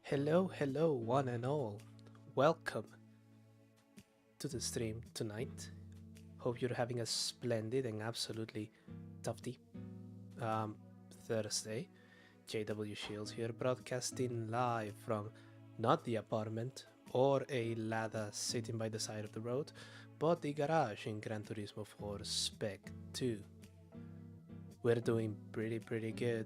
Hello, hello, one and all. Welcome to the stream tonight. Hope you're having a splendid and absolutely tufty um, Thursday. JW Shields here, broadcasting live from not the apartment or a ladder sitting by the side of the road, but the garage in Gran Turismo 4 Spec 2. We're doing pretty good.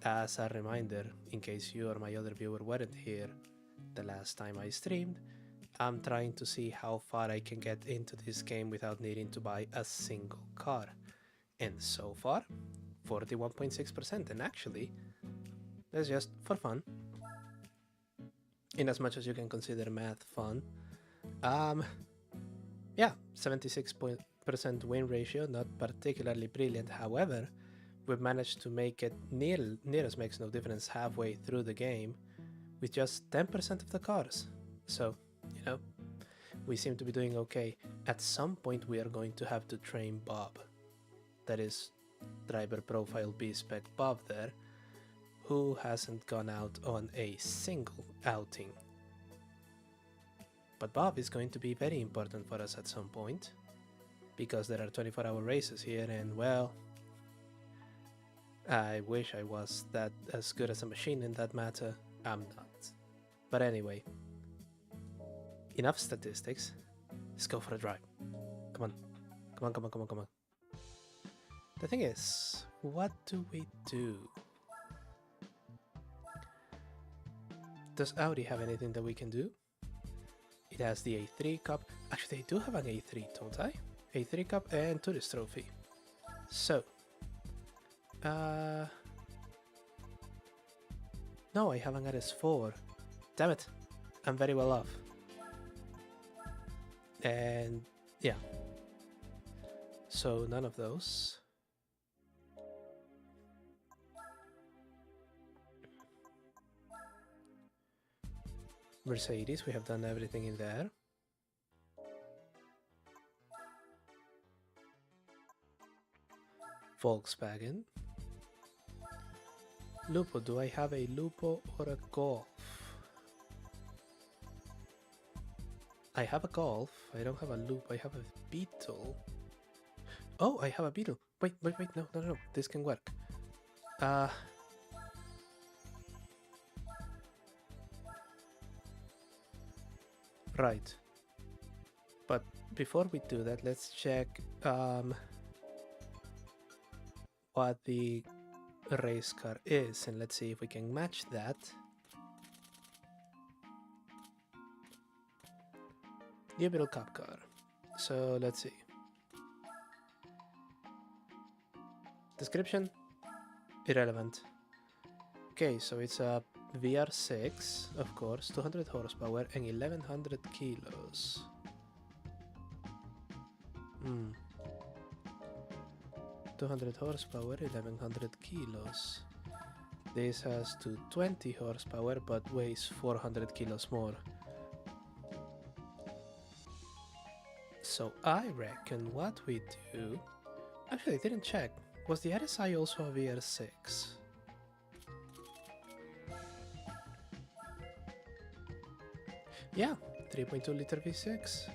As a reminder, in case you or my other viewer weren't here the last time I streamed, I'm trying to see how far I can get into this game without needing to buy a single car. And so far, 41.6%. And actually, that's just for fun. In as much as you can consider math fun. Yeah, 76% win ratio, not particularly brilliant. However, we've managed to make it near as makes no difference halfway through the game with just 10% of the cars. So, you know, we seem to be doing okay. At some point we are going to have to train Bob. That is driver profile B-Spec Bob there, who hasn't gone out on a single outing. But Bob is going to be very important for us at some point, because there are 24-hour races here and, well, I wish I was that as good as a machine in that matter. I'm not. But anyway, enough statistics. Let's go for a drive. Come on. Come on, come on, come on, come on. The thing is, what do we do? Does Audi have anything that we can do? It has the A3 Cup. Actually, they do have an A3, don't I? A3 Cup and Tourist Trophy. So, no, I have an RS4. Damn it, I'm very well off. And yeah, so none of those. Mercedes, we have done everything in there. Volkswagen. Lupo, do I have a Lupo or a Golf? I have a Golf, I don't have a Lupo, I have a Beetle. Oh, I have a Beetle. Wait, no, this can work. Right. But before we do that, let's check what the race car is, and let's see if we can match that. New Beetle Cup car. So let's see. Description? Irrelevant. Okay, so it's a VR6, of course, 200 horsepower and 1100 kilos. 200 horsepower, 1100 kilos. This has 220 horsepower but weighs 400 kilos more. So I reckon what we do... Actually, I didn't check. Was the RSI also a VR6? Yeah, 3.2 liter V6.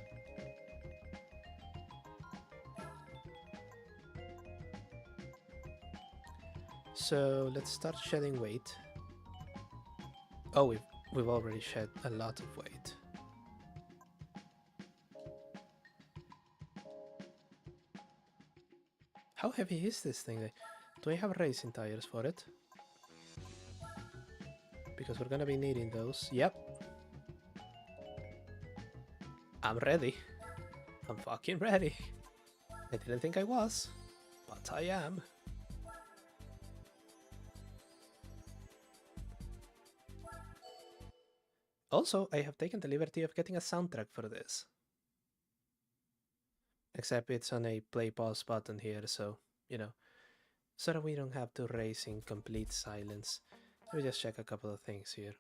So let's start shedding weight. Oh, we've already shed a lot of weight. How heavy is this thing? Do I have racing tires for it? Because we're gonna be needing those. Yep. I'm ready. I'm fucking ready. I didn't think I was, but I am. Also, I have taken the liberty of getting a soundtrack for this. Except it's on a play pause button here, so, you know, so that we don't have to race in complete silence. Let me just check a couple of things here.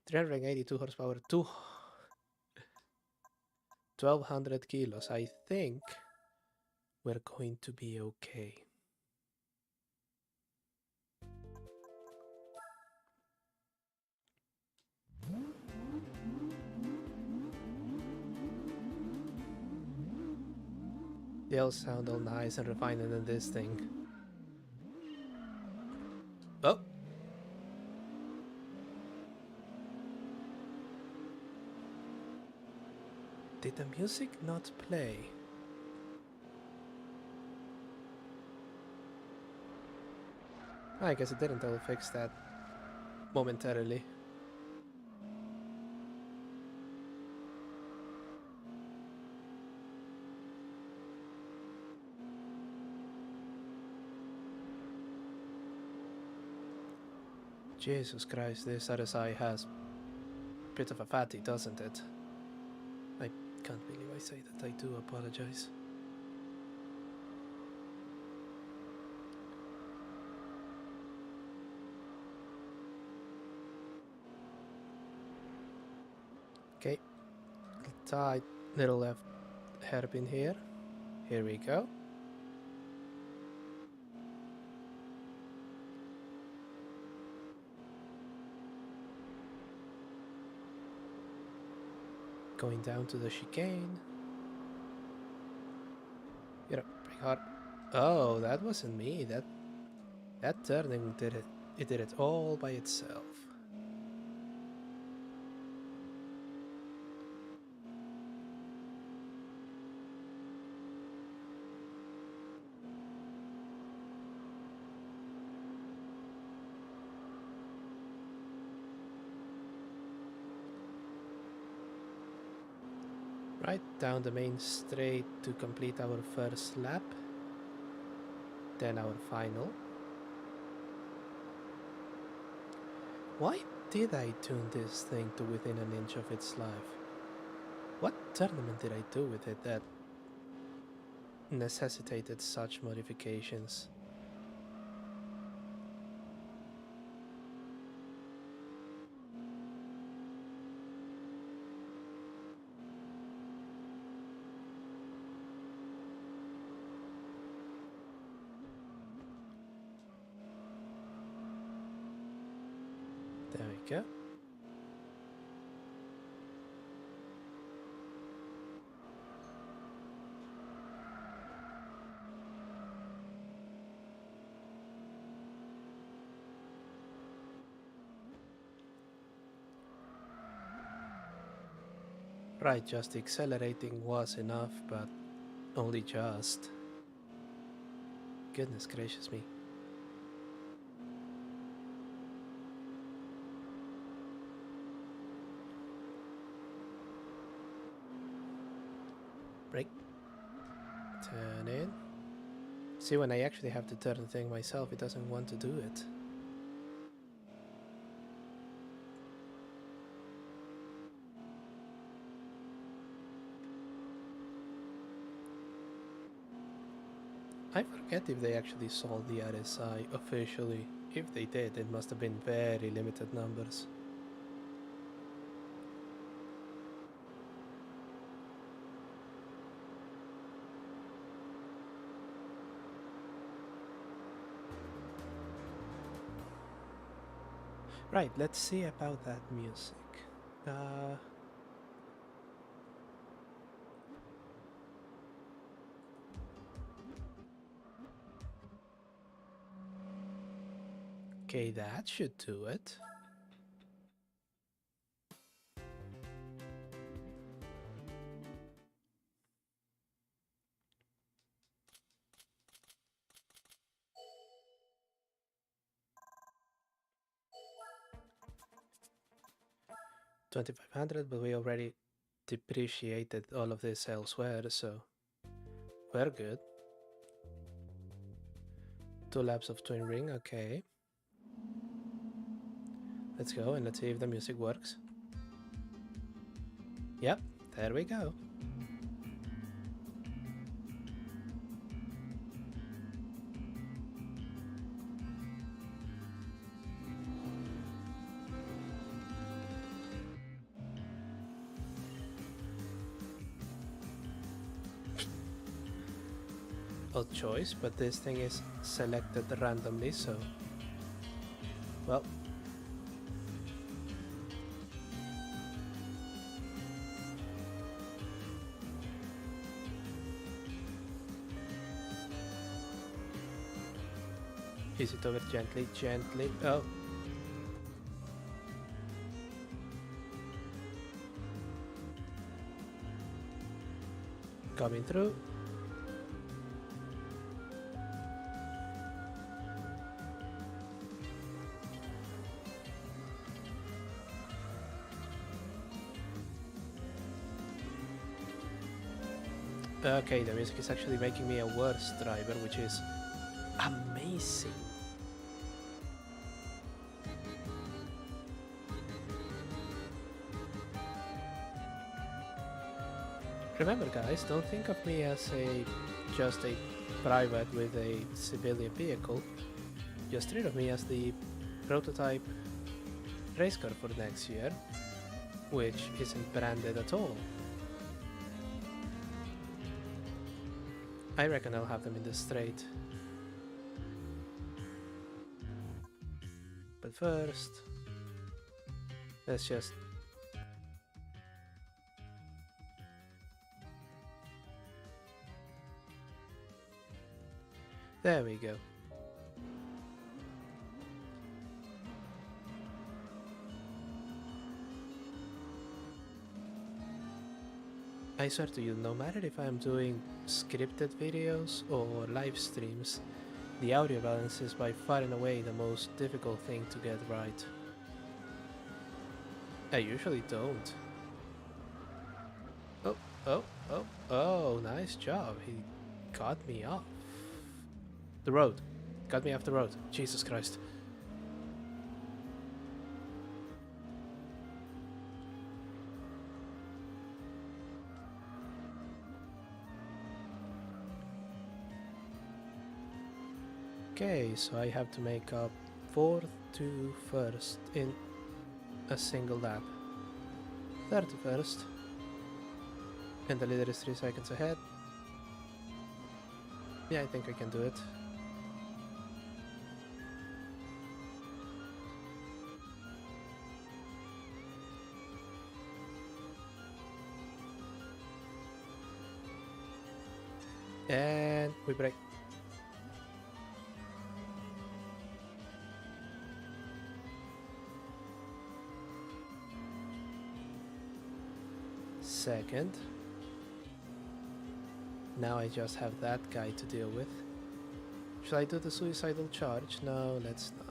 382 horsepower, 1200 kilos. I think we're going to be okay. They all sound all nice and refined in this thing. Oh! Did the music not play? I guess it didn't. I'll fix that momentarily. Jesus Christ, this RSI has a bit of a fatty, doesn't it? I can't believe I say that. I do apologize. Okay, tight little left hairpin here. Here we go. Going down to the chicane. Get up, brake hard. Oh, that wasn't me. That turning did it. It did it all by itself. Right down the main straight to complete our first lap. Then our final. Why did I tune this thing to within an inch of its life? What tournament did I do with it that necessitated such modifications? There we go. Right, just accelerating was enough, but only just. Goodness gracious me. Brake. Turn in. See, when I actually have to turn the thing myself, it doesn't want to do it. I forget if they actually sold the RSI officially. If they did, it must have been very limited numbers. Right, let's see about that music. Okay, that should do it. $2,500, but we already depreciated all of this elsewhere, so we're good. 2 laps of twin ring, okay. Let's go and let's see if the music works. Yep, there we go. Odd choice, but this thing is selected randomly, so well, Ease it over gently, gently. Oh. Coming through. Okay, the music is actually making me a worse driver, which is amazing. Remember guys, don't think of me as just a private with a civilian vehicle. Just think of me as the prototype race car for next year, which isn't branded at all. I reckon I'll have them in the straight. But first, let's just... There we go. I swear to you, no matter if I'm doing scripted videos or live streams, the audio balance is by far and away the most difficult thing to get right. I usually don't. Oh, oh, nice job. He got me off the road. Got me off the road. Jesus Christ. Okay, so I have to make up 4th to 1st in a single lap. 3rd to 1st. And the leader is 3 seconds ahead. Yeah, I think I can do it. And we break. Second. Now I just have that guy to deal with. Should I do the suicidal charge? No, let's not.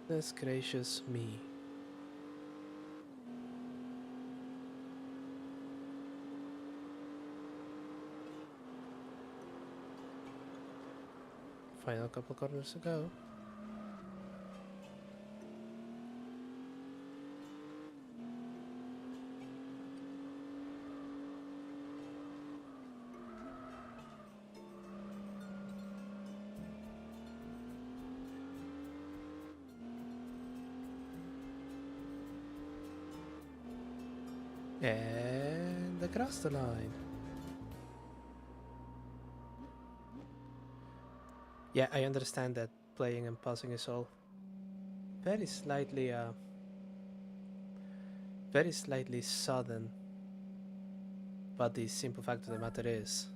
Goodness gracious me. Final couple corners to go. And across the line. Yeah, I understand that playing and pausing is all very slightly sudden, but the simple fact of the matter is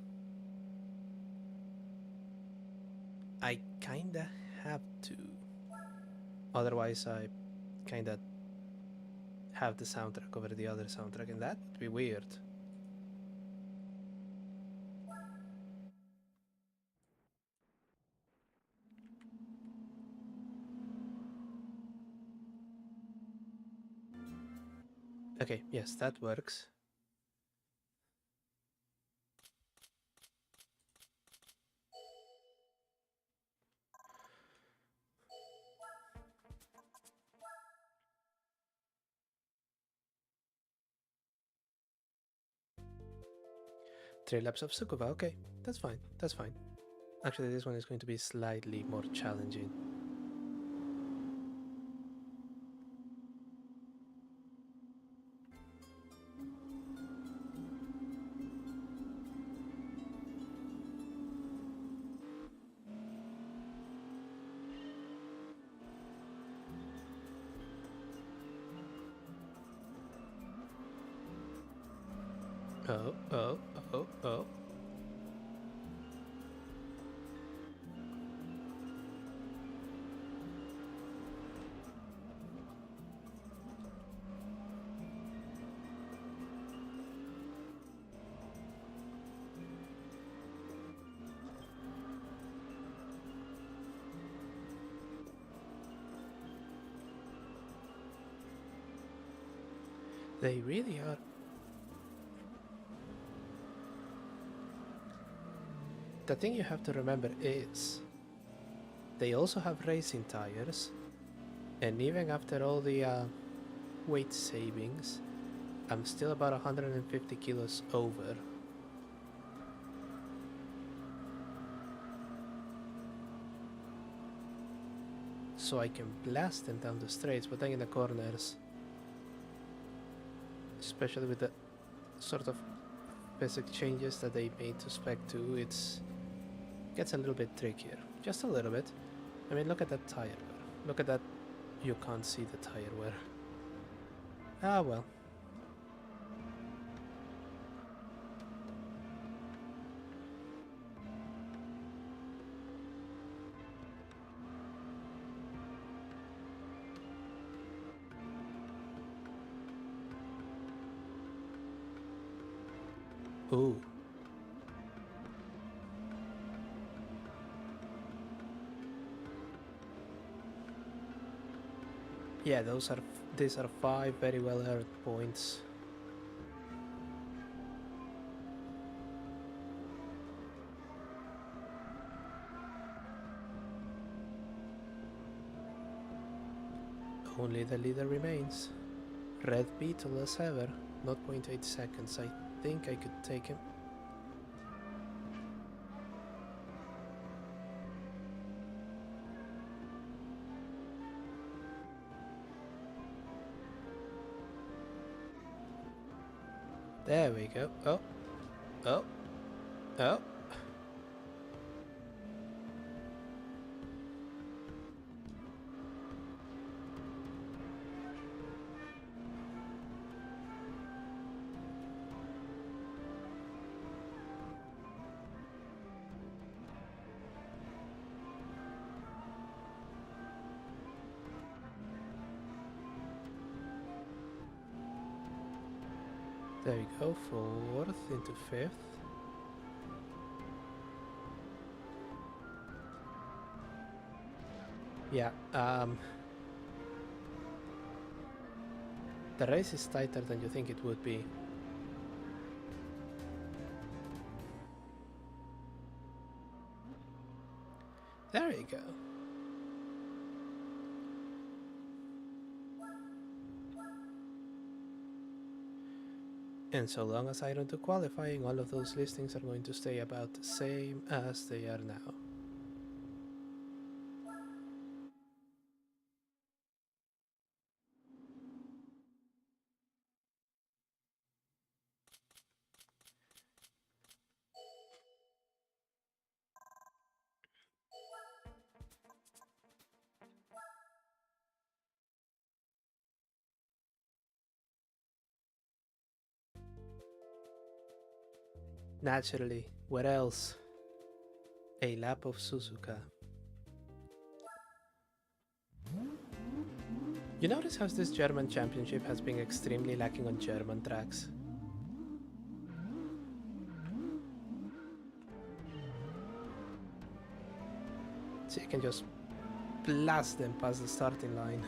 I kinda have to, otherwise I kinda have the soundtrack over the other soundtrack, and that would be weird. Okay, yes, that works. 3 laps of Sukuba. Okay, that's fine. That's fine. Actually, this one is going to be slightly more challenging. Oh, oh, oh, oh. They really are. The thing you have to remember is they also have racing tires, and even after all the weight savings, I'm still about 150 kilos over. So I can blast them down the straights, but then in the corners, especially with the sort of basic changes that they made to Spec 2, it gets a little bit trickier. Just a little bit. I mean, look at that tire wear. Look at that. You can't see the tire wear. Ah, well. Ooh. Yeah, these are 5 very well earned points. Only the leader remains. Red Beetle as ever, 0.8 seconds. I think I could take him. There we go. Oh, oh, oh. There we go, 4th into 5th. Yeah, the race is tighter than you think it would be. There you go. And so long as I don't do qualifying, all of those listings are going to stay about the same as they are now. Naturally, where else? A lap of Suzuka. You notice how this German championship has been extremely lacking on German tracks? So you can just blast them past the starting line.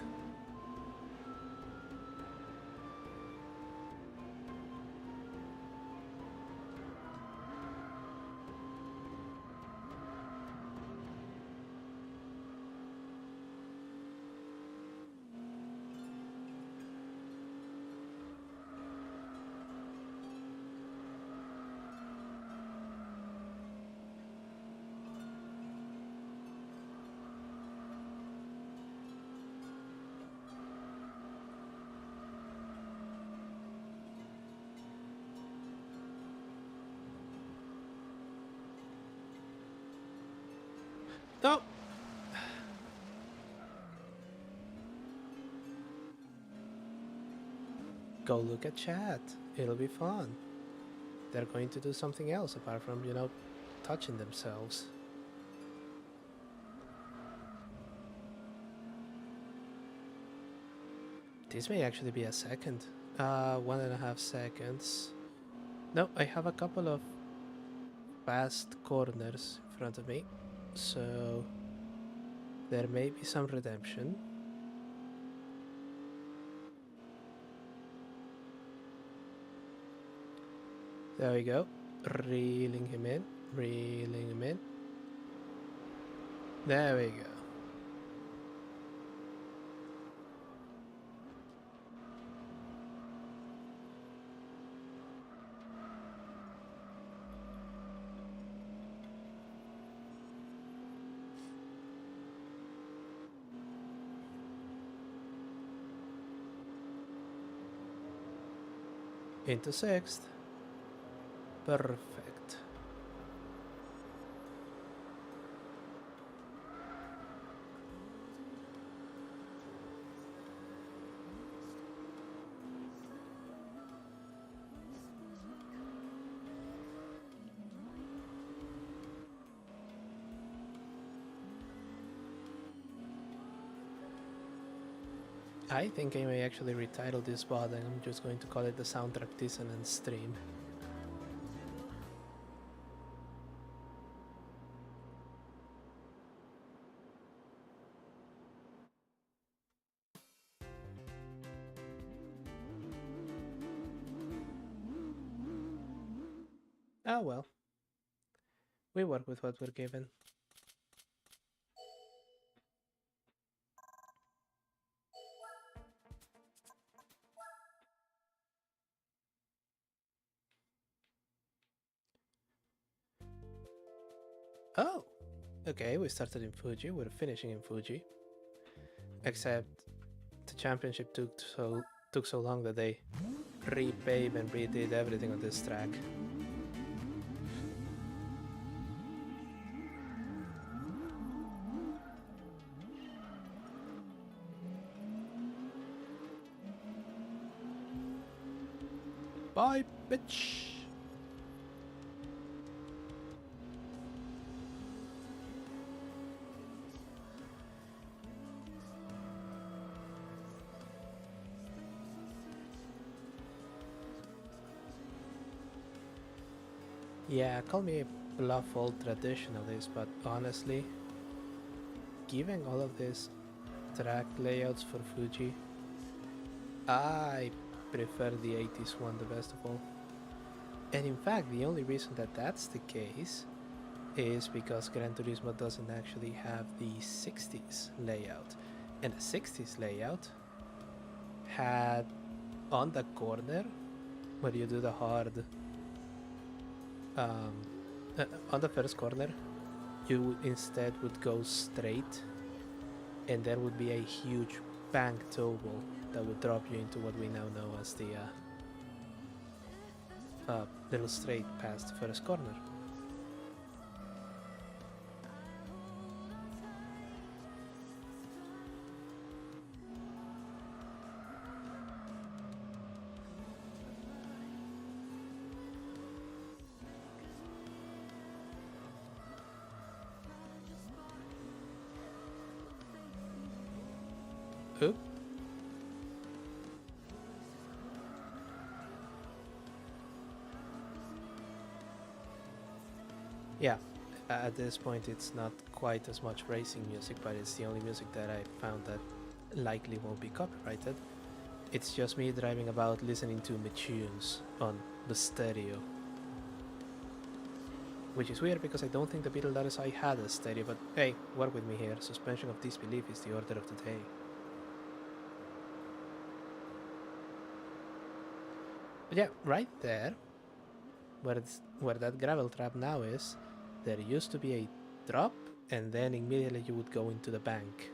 No! Go look at chat. It'll be fun. They're going to do something else apart from, touching themselves. This may actually be a second. 1.5 seconds. No, I have a couple of fast corners in front of me, so there may be some redemption. There we go. Reeling him in. Reeling him in. There we go. Into sixth. Perfect. I think I may actually retitle this VOD and I'm just going to call it the Soundtrack Dissonance Stream. Ah well. We work with what we're given. Oh! Okay, we started in Fuji, we're finishing in Fuji. Except the championship took so long that they repaved and redid everything on this track. Bye, bitch! Yeah, call me a bluff old traditionalist, but honestly, given all of these track layouts for Fuji, I prefer the 80s one the best of all. And in fact, the only reason that that's the case is because Gran Turismo doesn't actually have the 60s layout. And the 60s layout had on the corner where you do the hard on the first corner you instead would go straight and there would be a huge banked oval that would drop you into what we now know as the little straight past the first corner. Oop. Yeah, at this point it's not quite as much racing music, but it's the only music that I found that likely won't be copyrighted. It's just me driving about listening to my tunes on the stereo. Which is weird because I don't think the Beetle RSI had a stereo, but hey, work with me here. Suspension of disbelief is the order of the day. But yeah, right there, where that gravel trap now is, there used to be a drop, and then immediately you would go into the bank,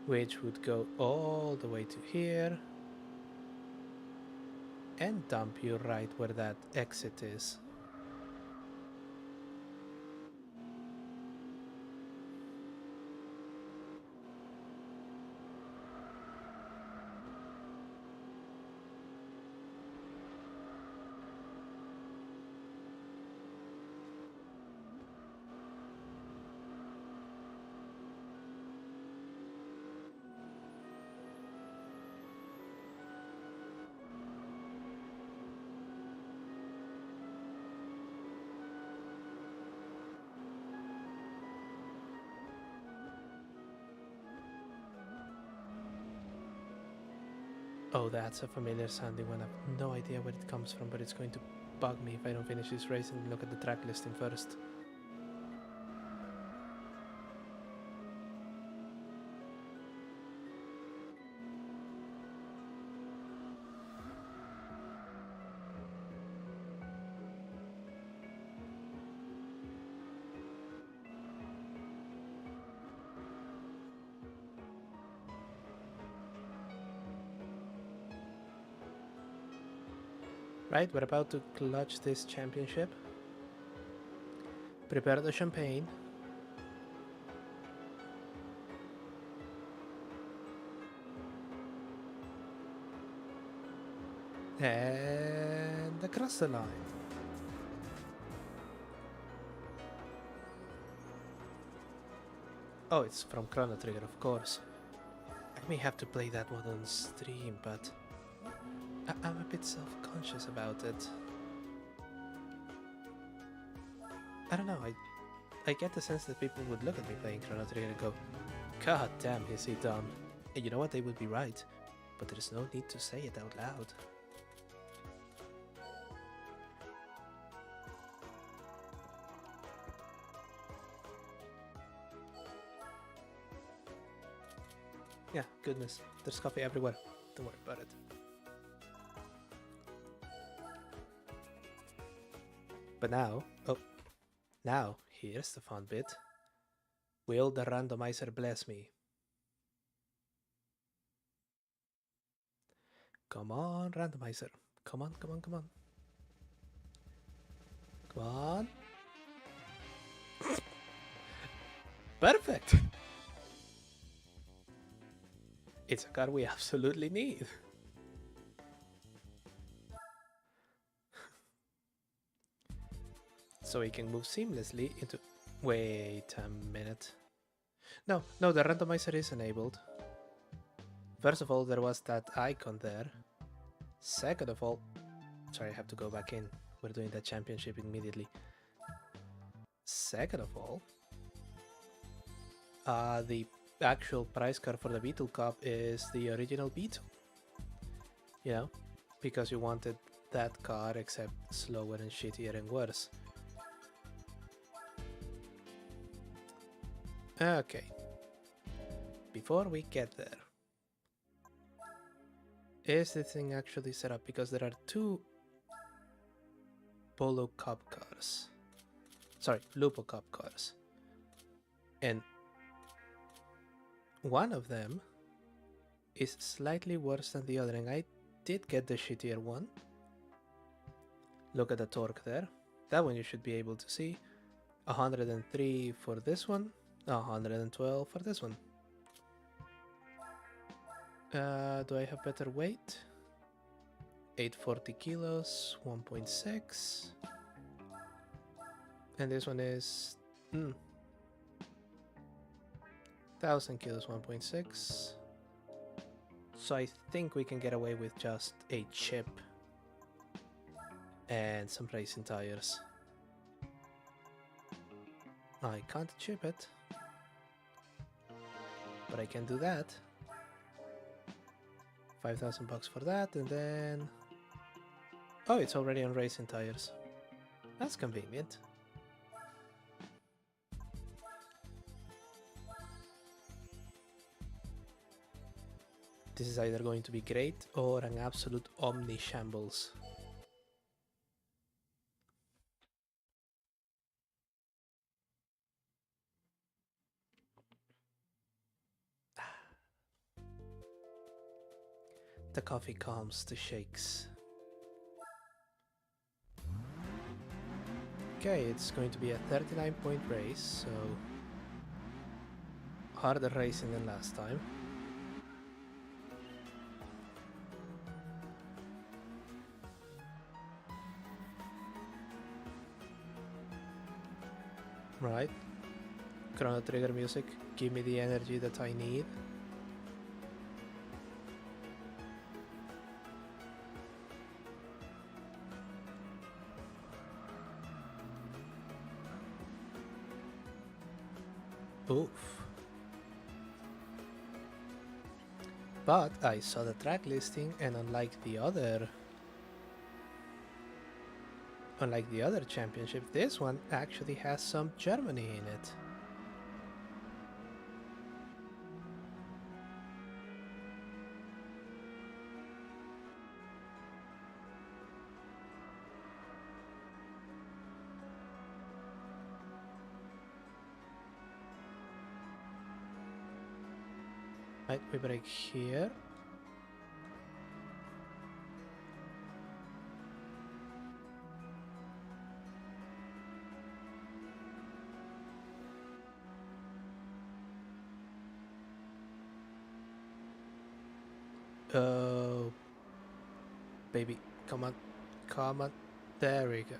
which would go all the way to here, and dump you right where that exit is. Oh, that's a familiar sounding one. I've no idea where it comes from, but it's going to bug me if I don't finish this race and look at the track listing first. Right, we're about to clutch this championship. Prepare the champagne. And across the line. Oh, it's from Chrono Trigger, of course. I may have to play that one on stream, but I'm a bit self-conscious about it. I don't know, I get the sense that people would look at me playing Chrono Trigger and go, God damn, is he dumb? And you know what, they would be right, but there's no need to say it out loud. Yeah, goodness, there's coffee everywhere. Don't worry about it. But now, oh, now, here's the fun bit. Will the randomizer bless me? Come on, randomizer. Come on, come on, come on. Come on. Perfect! It's a car we absolutely need. So we can move seamlessly into... Wait a minute. No, the randomizer is enabled. First of all, there was that icon there. Second of all... Sorry, I have to go back in. We're doing that championship immediately. Second of all... the actual price card for the Beetle Cup is the original Beetle. You know? Because you wanted that car, except slower and shittier and worse. Okay. Before we get there, is this thing actually set up? Because there are two Polo Cup cars. Sorry, Lupo Cup cars. And one of them is slightly worse than the other, and I did get the shittier one. Look at the torque there. That one you should be able to see. 103 for this one, 112 for this one. Do I have better weight? 840 kilos, 1.6. And this one is 1000 kilos, 1.6. So I think we can get away with just a chip and some racing tires. I can't chip it, but I can do that. 5,000 bucks for that, and then... Oh, it's already on racing tires. That's convenient. This is either going to be great or an absolute omni shambles. The coffee calms the shakes. Okay, it's going to be a 39-point race, so harder racing than last time. Right. Chrono Trigger music, give me the energy that I need. Oof. But I saw the track listing, and unlike the other championship, this one actually has some Germany in it. Right, we break here. Oh, baby, come on, come on. There we go.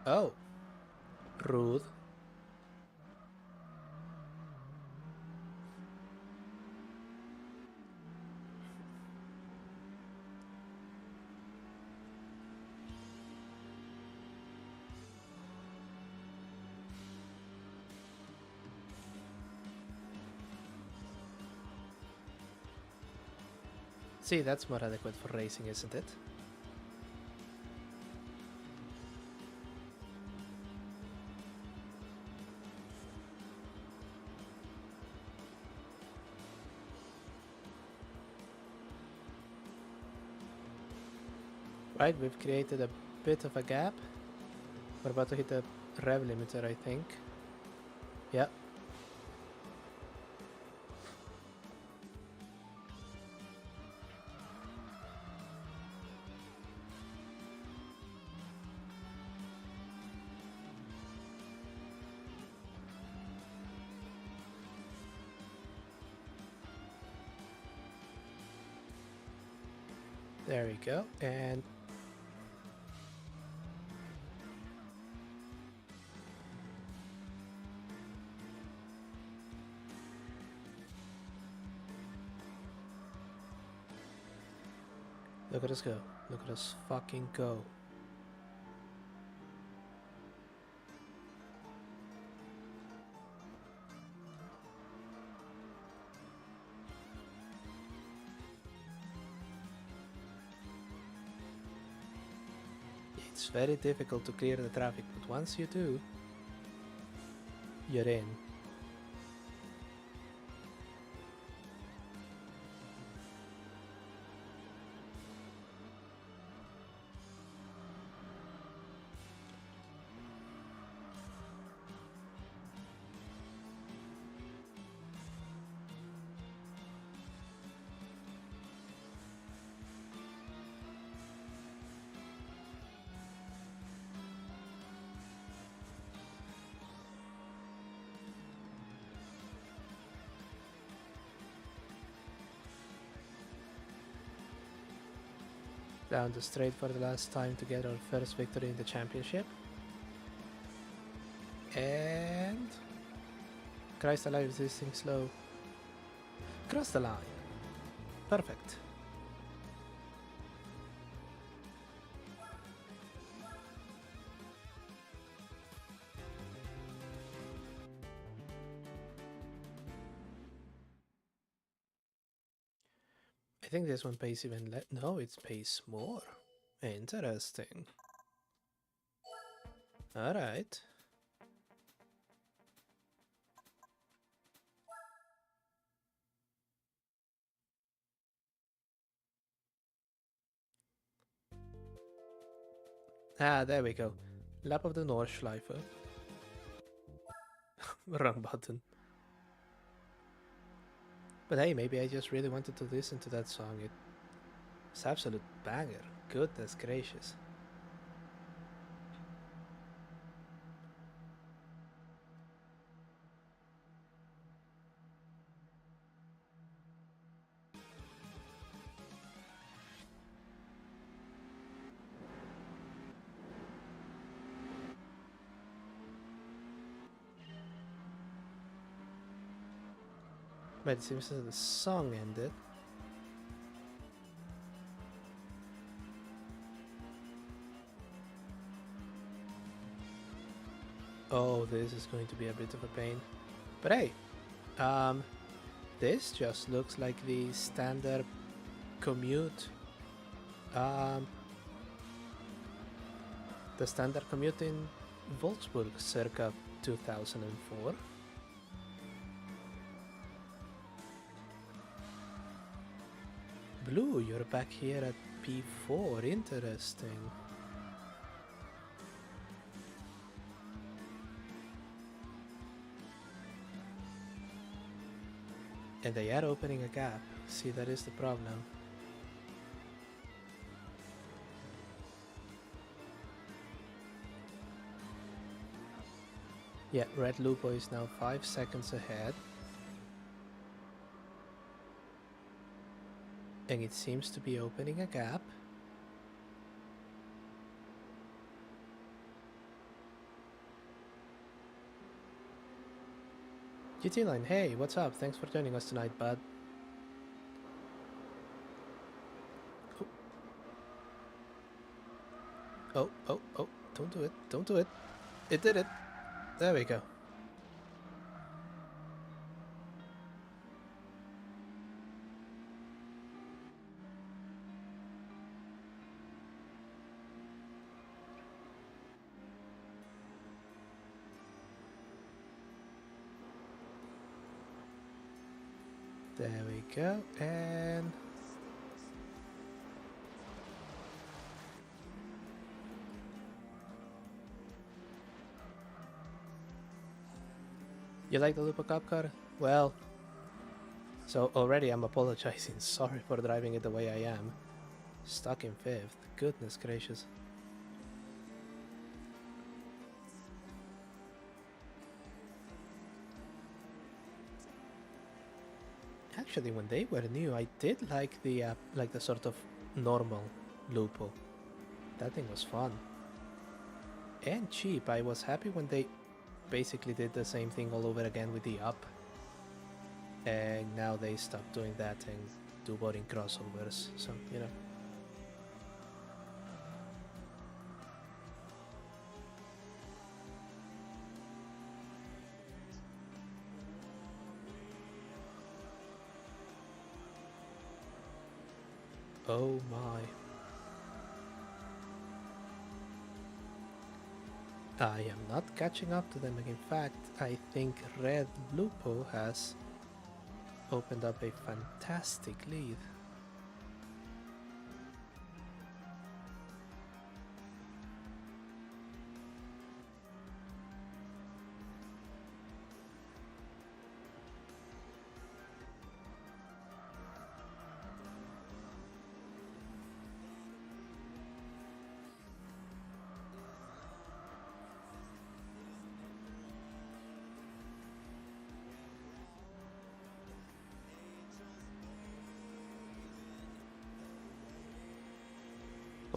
Oh, rude. See, that's more adequate for racing, isn't it? Right, we've created a bit of a gap. We're about to hit the rev limiter, I think. Yeah. There we go, and look at us go. Look at us fucking go. It's very difficult to clear the traffic, but once you do, you're in. Down the straight for the last time to get our first victory in the championship. And Christ alive, is this thing slow? Cross the line. Perfect. I think this one pays even less. No, it pays more. Interesting. Alright. Ah, there we go. Lap of the Nordschleife. Wrong button. But hey, maybe I just really wanted to listen to that song. It's absolute banger. Goodness gracious. But it seems that the song ended. Oh, this is going to be a bit of a pain. But hey, This just looks like the standard commute. Um, the standard commute in Wolfsburg circa 2004. Blue, you're back here at P4. Interesting. And they are opening a gap. See, that is the problem. Yeah, Red Lupo is now 5 seconds ahead. And it seems to be opening a gap. GT Line, hey, what's up? Thanks for joining us tonight, bud. Oh, oh, oh, don't do it, don't do it. It did it. There we go. There we go, and... You like the Lupo Cup car? Well, so already I'm apologizing. Sorry for driving it the way I am. Stuck in 5th. Goodness gracious. Actually, when they were new, I did like the sort of normal Lupo. That thing was fun. And cheap. I was happy when they basically did the same thing all over again with the up. And now they stopped doing that and do boring crossovers. So, you know. Oh my. I am not catching up to them. In fact, I think Red Lupo has opened up a fantastic lead.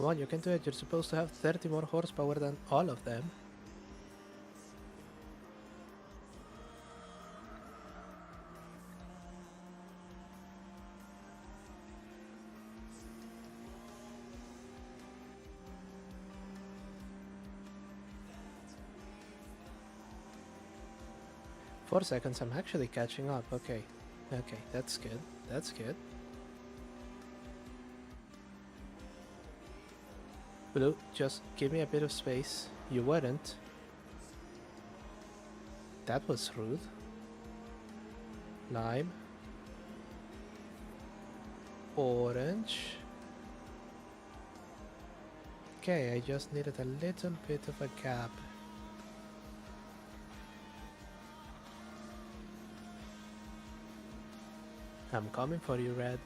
Come on, you can do it. You're supposed to have 30 more horsepower than all of them. Four seconds, I'm actually catching up. Okay, okay, that's good. That's good. Blue, just give me a bit of space. You weren't. That was rude. Lime. Orange. Okay, I just needed a little bit of a gap. I'm coming for you, Red.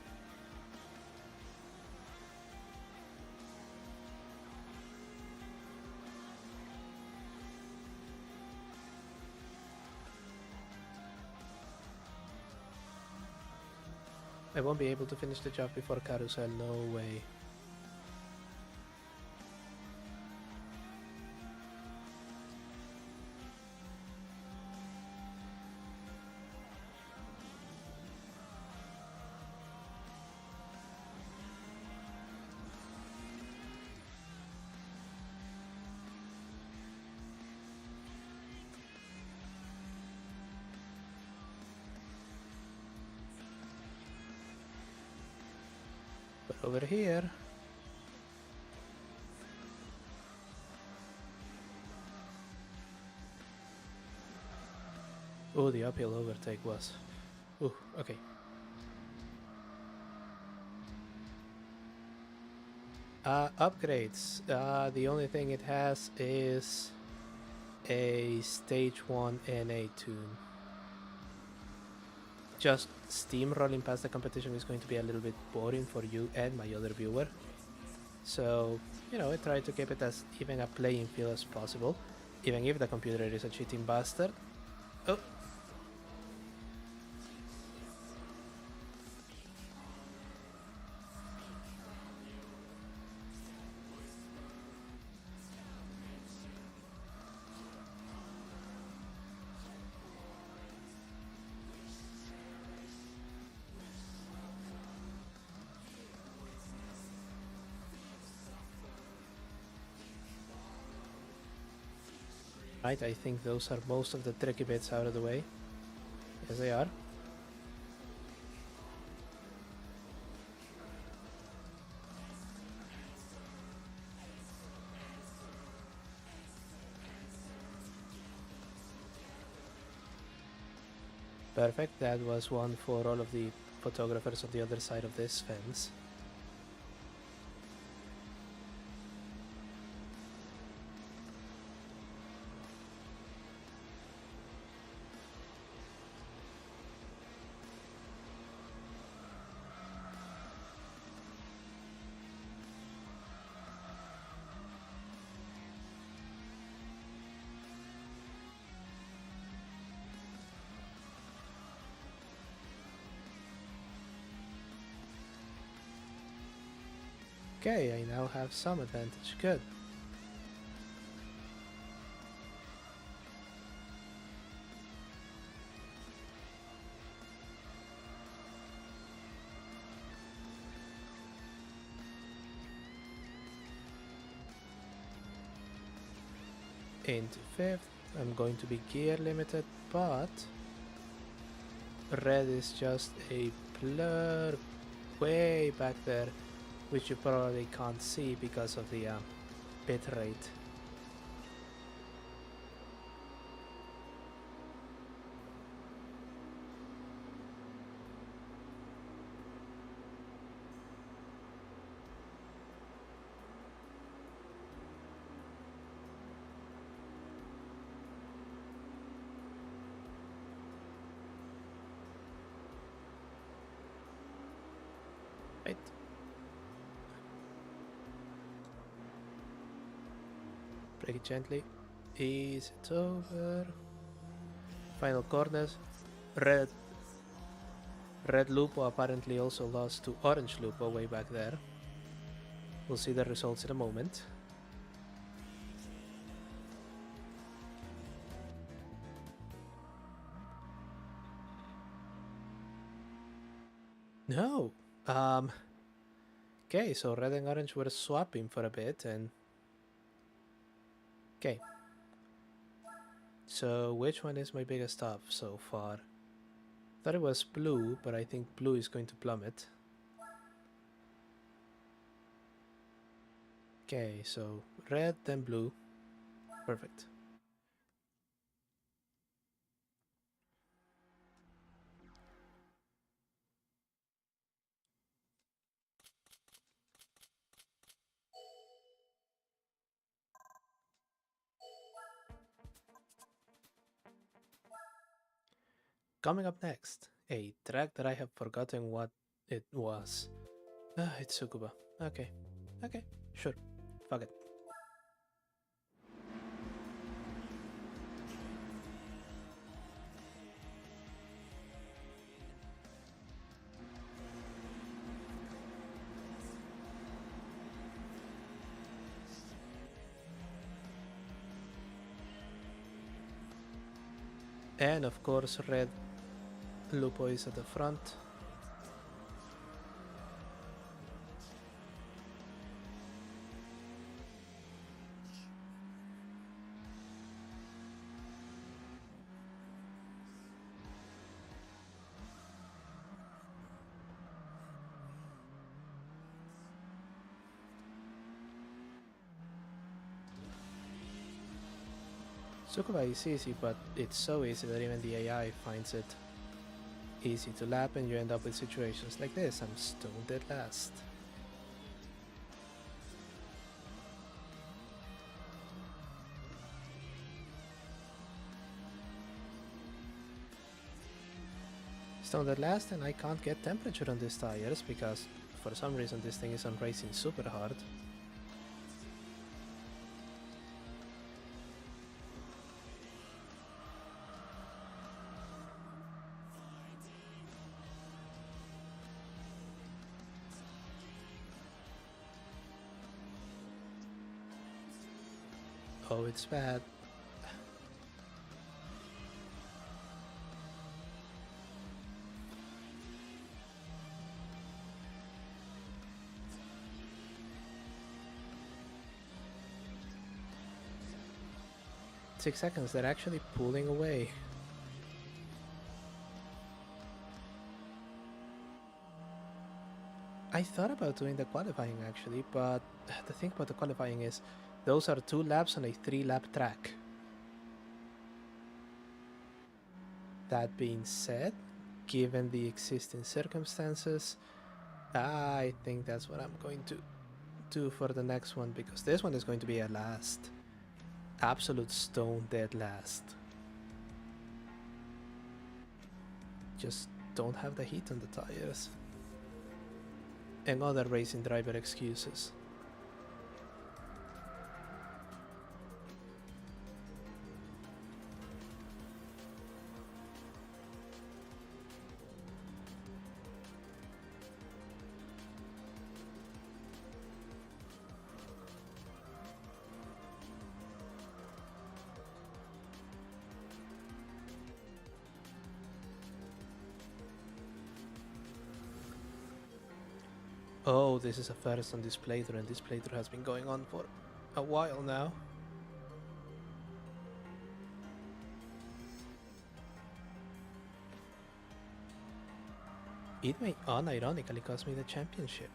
I won't be able to finish the job before Carousel, no way. But over here... Oh, the uphill overtake was... Ooh, okay. Upgrades. The only thing it has is a stage 1 NA tune. Just steamrolling past the competition is going to be a little bit boring for you and my other viewer. So, you know, I try to keep it as even a playing field as possible, even if the computer is a cheating bastard. Oh! Right, I think those are most of the tricky bits out of the way. Yes, they are. Perfect, that was one for all of the photographers on the other side of this fence. Okay, I now have some advantage. Good. Into 5th. I'm going to be gear limited, but red is just a blur way back there, which you probably can't see because of the bit rate. Right. Break it gently. Ease it over. Final corners. Red Lupo apparently also lost to Orange Lupo way back there. We'll see the results in a moment. No. Okay, so red and orange were swapping for a bit and... Okay. So which one is my biggest up so far? Thought it was blue, but I think blue is going to plummet. Okay, so red then blue. Perfect. Coming up next, a track that I have forgotten what it was. It's Sukuba. Okay. Okay, sure. Fuck it. And of course, red Lupo is at the front. Tsukuba is easy, but it's so easy that even the AI finds it easy to lap, and you end up with situations like this. I'm stoned at last. Stoned at last, and I can't get temperature on these tires because for some reason this thing is on racing super hard. Oh, it's bad. Six seconds, they're actually pulling away. I thought about doing the qualifying actually, but the thing about the qualifying is those are 2 laps on a 3-lap track. That being said, given the existing circumstances, I think that's what I'm going to do for the next one, because this one is going to be a last. Absolute stone dead last. Just don't have the heat on the tires. And other racing driver excuses. Oh, this is a first on this playthrough, and this playthrough has been going on for a while now. It may unironically cost me the championship.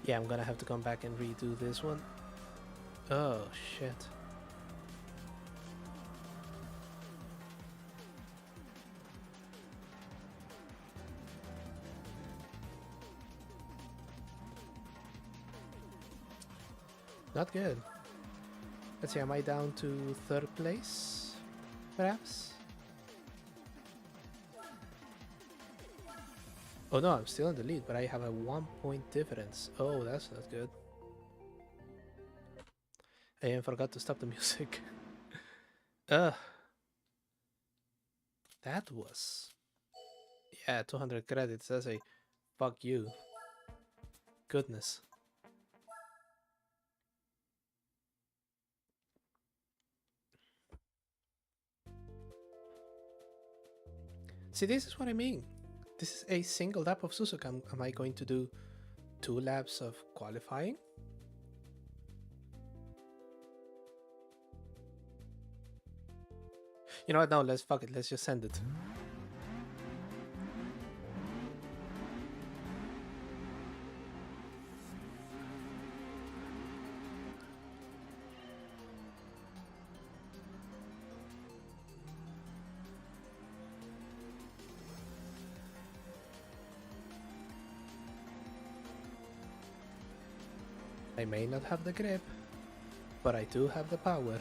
Yeah, I'm gonna have to come back and redo this one. Oh, shit. Not good. Let's see, am I down to 3rd place? Perhaps? Oh no, I'm still in the lead, but I have a 1-point difference. Oh, that's not good. I even forgot to stop the music. Ugh. That was... Yeah, 200 credits. That's a fuck you. Goodness. See, this is what I mean. This is a single lap of Suzuka. Am I going to do 2 laps of qualifying? You know what? No, let's fuck it. Let's just send it. I may not have the grip, but I do have the power.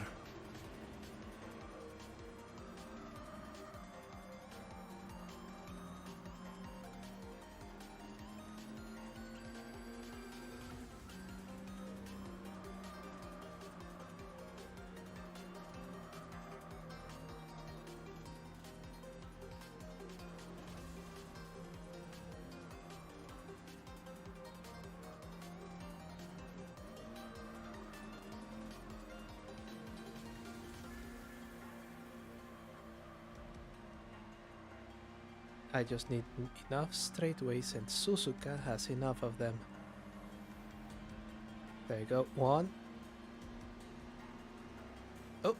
I just need enough straightaways, and Suzuka has enough of them. There you go. One. Oh.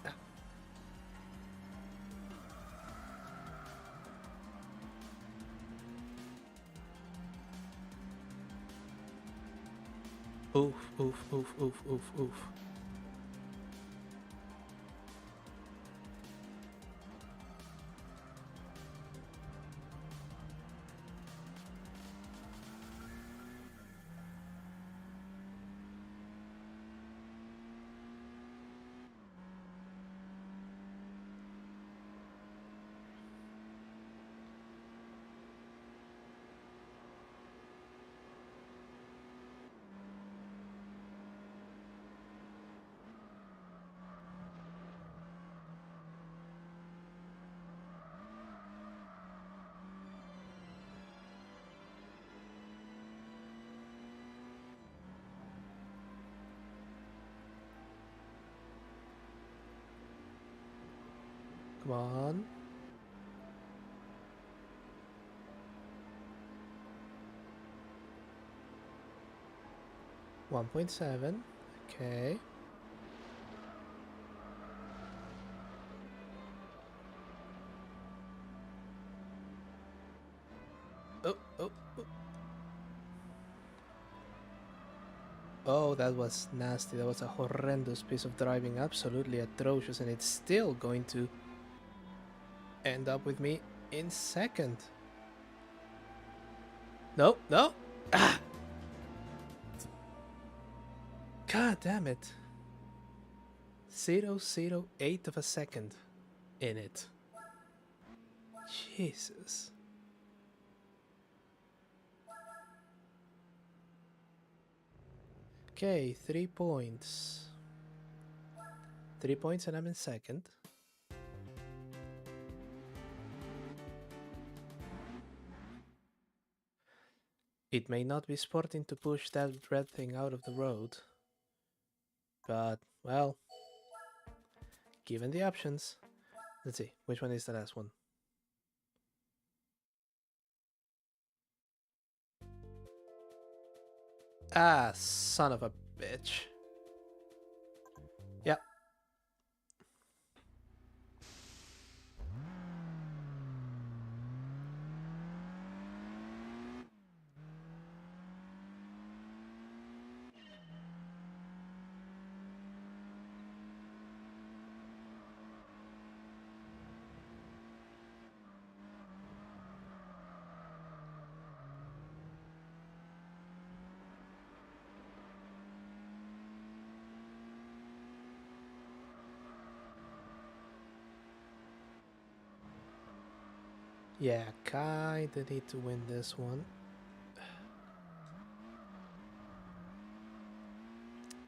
Ah. Oof, oof, oof, oof, oof, oof. Come on. 1.7. Okay. Oh, oh, oh. Oh, that was nasty. That was a horrendous piece of driving. Absolutely atrocious. And it's still going to end up with me in second. No, no. Ah! God damn it. 0.08 of a second in it. Jesus. Okay, 3 points. 3 points and I'm in second. It may not be sporting to push that red thing out of the road, but, well, given the options. Let's see, which one is the last one? Ah, son of a bitch. Yep. Yeah, kinda need to win this one.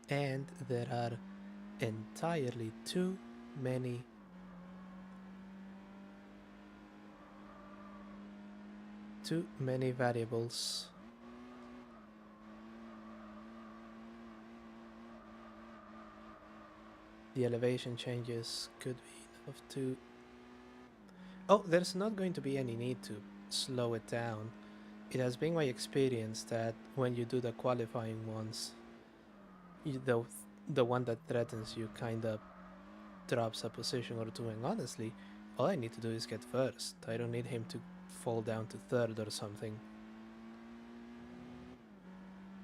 And there are entirely too many variables. The elevation changes could be enough to... Oh, there's not going to be any need to slow it down. It has been my experience that when you do the qualifying ones, the one that threatens you kind of drops a position or two, and honestly, all I need to do is get first. I don't need him to fall down to third or something,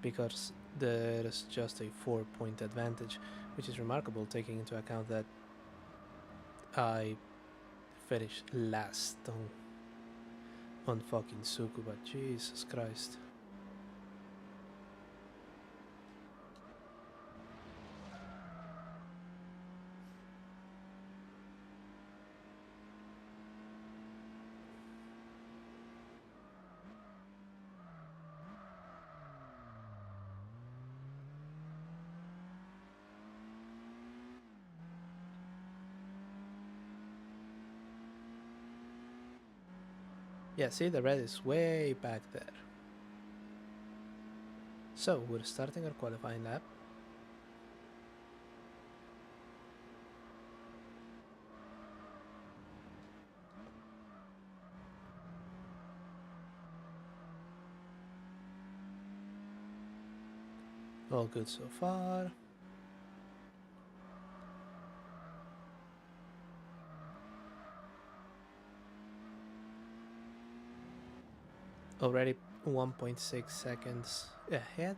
because there's just a 4-point advantage, which is remarkable taking into account that I finished last on fucking Tsukuba. Jesus Christ. Yeah, see, the red is way back there. So, we're starting our qualifying lap. All good so far. Already 1.6 seconds ahead.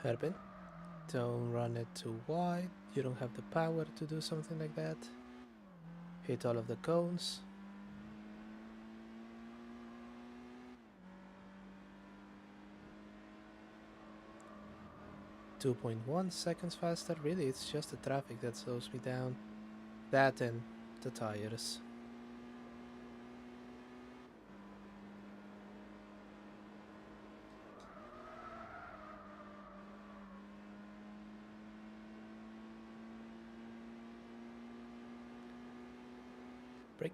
Hairpin. Don't run it too wide. You don't have the power to do something like that. Hit all of the cones. .1 seconds faster. Really, it's just the traffic that slows me down. That and the tires. Brake.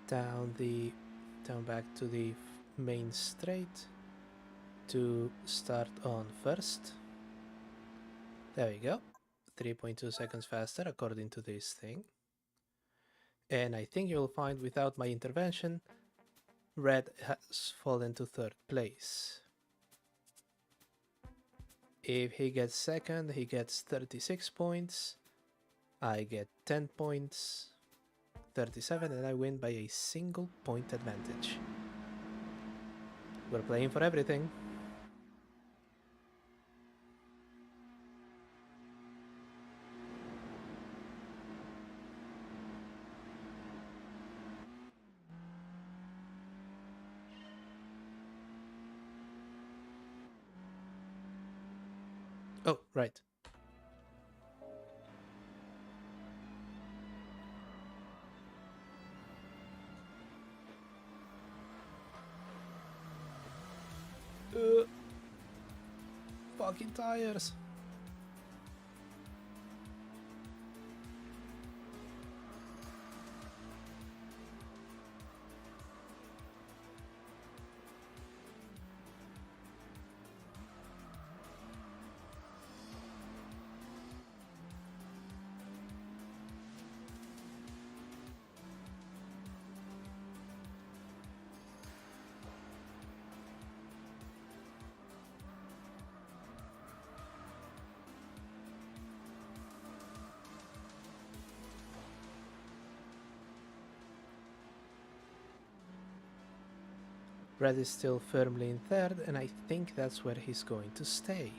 Down back to the main straight to start on first. There we go. 3.2 seconds faster according to this thing. And I think you'll find without my intervention, red has fallen to third place. If he gets second, he gets 36 points. I get 10 points, 37, and I win by a single point advantage. We're playing for everything. Oh, right. Fucking tires. Red is still firmly in third, and I think that's where he's going to stay.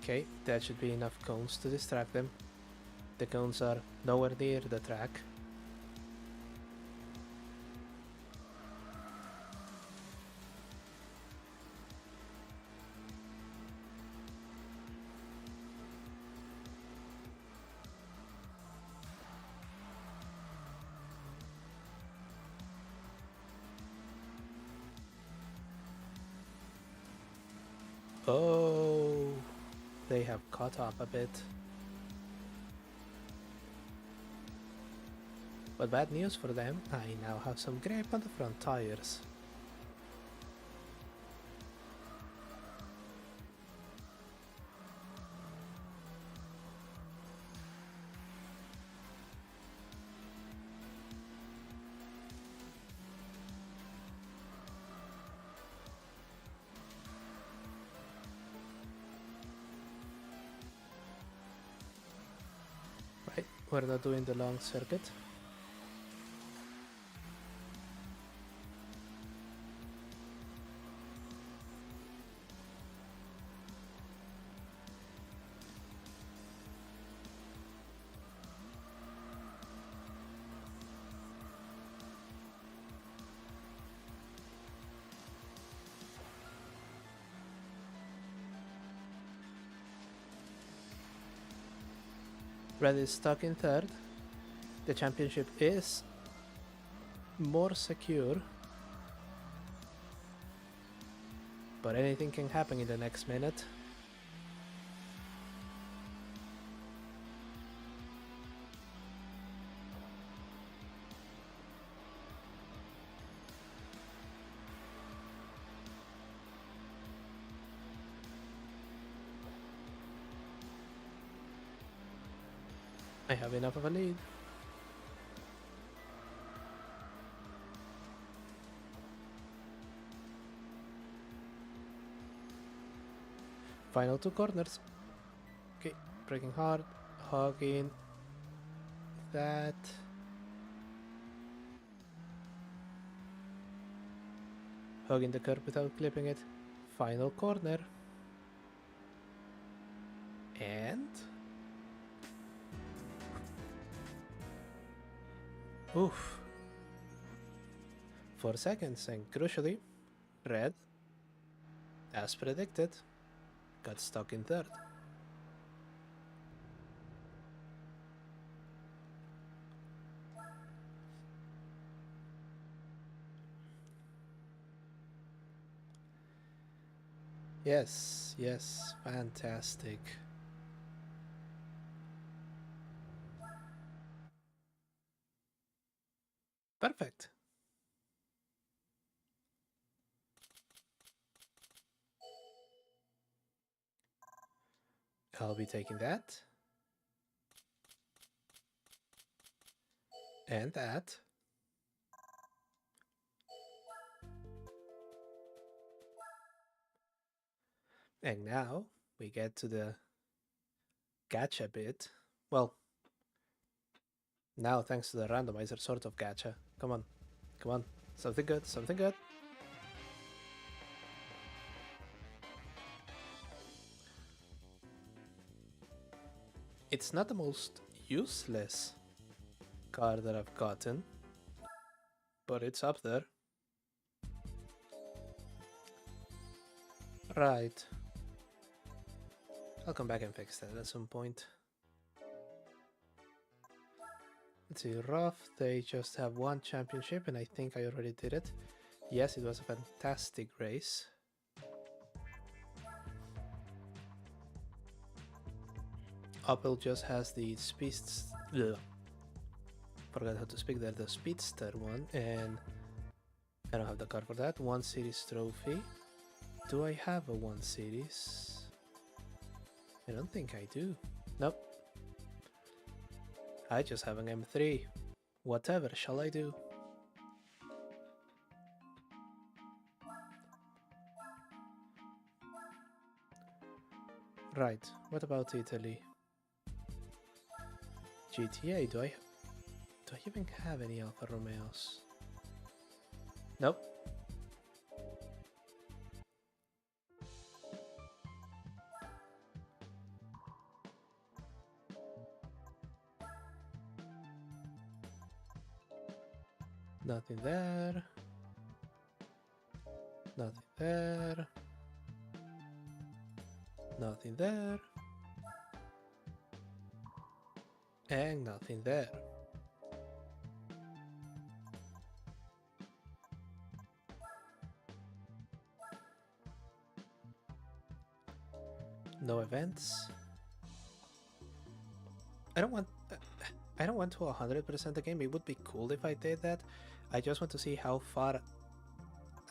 Okay, that should be enough cones to distract them. The cones are nowhere near the track. Oh, they have caught up a bit. But bad news for them, I now have some grip on the front tires. Right, we're not doing the long circuit. Red is stuck in third. The championship is more secure, but anything can happen in the next minute. I have enough of a lead. Final two corners. Okay, braking hard, hugging that. Hugging the curb without clipping it. Final corner. And... oof. 4 seconds, and crucially, Red, as predicted, got stuck in third. Yes, yes, fantastic. Perfect. I'll be taking that. And that. And now we get to the gacha bit. Well, now thanks to the randomizer, sort of gacha. Come on, come on. Something good, something good. It's not the most useless car that I've gotten, but it's up there. Right. I'll come back and fix that at some point. Let's see, rough, they just have one championship, and I think I already did it. Yes, it was a fantastic race. Opel just has the forgot how to speak there, the Speedster one, and I don't have the car for that. 1 Series trophy. Do I have a 1 Series? I don't think I do. Nope. I just have an M3. Whatever shall I do? Right, what about Italy? GTA, do I even have any Alfa Romeos? Nope. Nothing there. Nothing there. Nothing there. And nothing there. No events. I don't want to 100% the game. It would be cool if I did that. I just want to see how far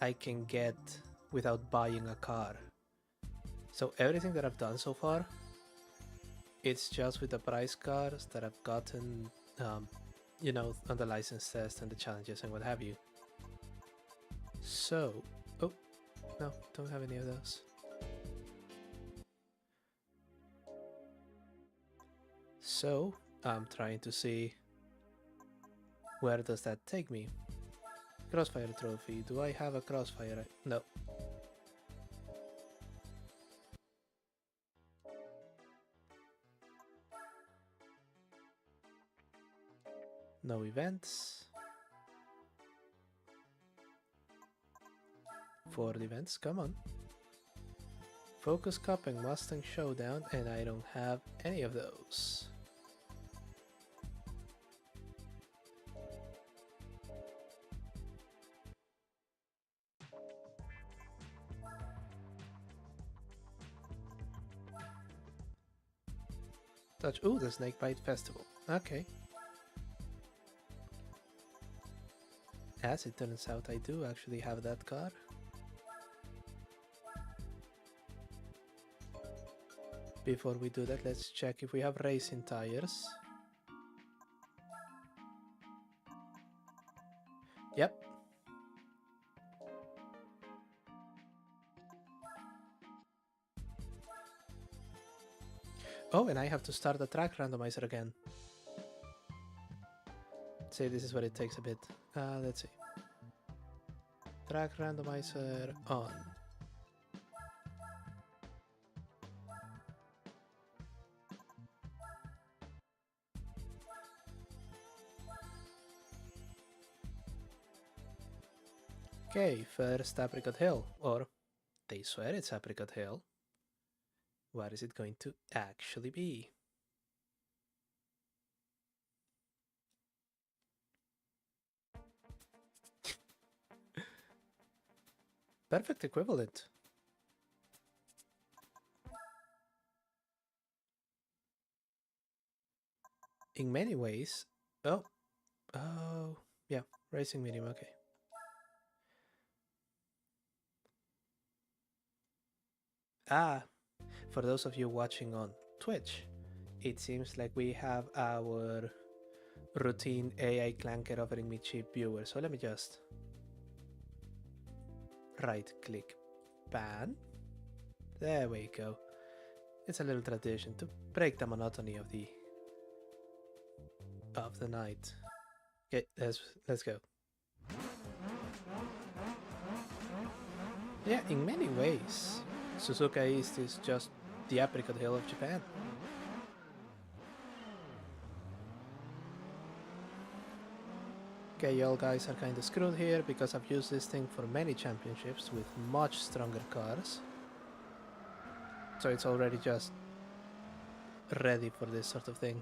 I can get without buying a car. So everything that I've done so far, it's just with the price cars that I've gotten, you know, on the license test and the challenges and what have you. So, oh, no, don't have any of those. So, I'm trying to see where does that take me. Crossfire trophy. Do I have a crossfire? No. No events. 4 events, come on. Focus Cup and Mustang Showdown, and I don't have any of those. Touch. Ooh, the Snakebite Festival. Okay. As it turns out, I do actually have that car. Before we do that, let's check if we have racing tires. Yep. Oh, and I have to start the track randomizer again. Say this is where it takes a bit. Let's see. Track randomizer on. Okay, first Apricot Hill, or they swear it's Apricot Hill. What is it going to actually be? Perfect equivalent. In many ways. Oh, yeah, racing medium, okay. For those of you watching on Twitch, it seems like we have our routine AI clanker offering me cheap viewers. So let me just right click ban. There we go. It's a little tradition to break the monotony of the night. Okay, let's go. Yeah, in many ways, Suzuka East is just the Apricot Hill of Japan. Okay, y'all guys are kinda screwed here because I've used this thing for many championships with much stronger cars. So it's already just ready for this sort of thing.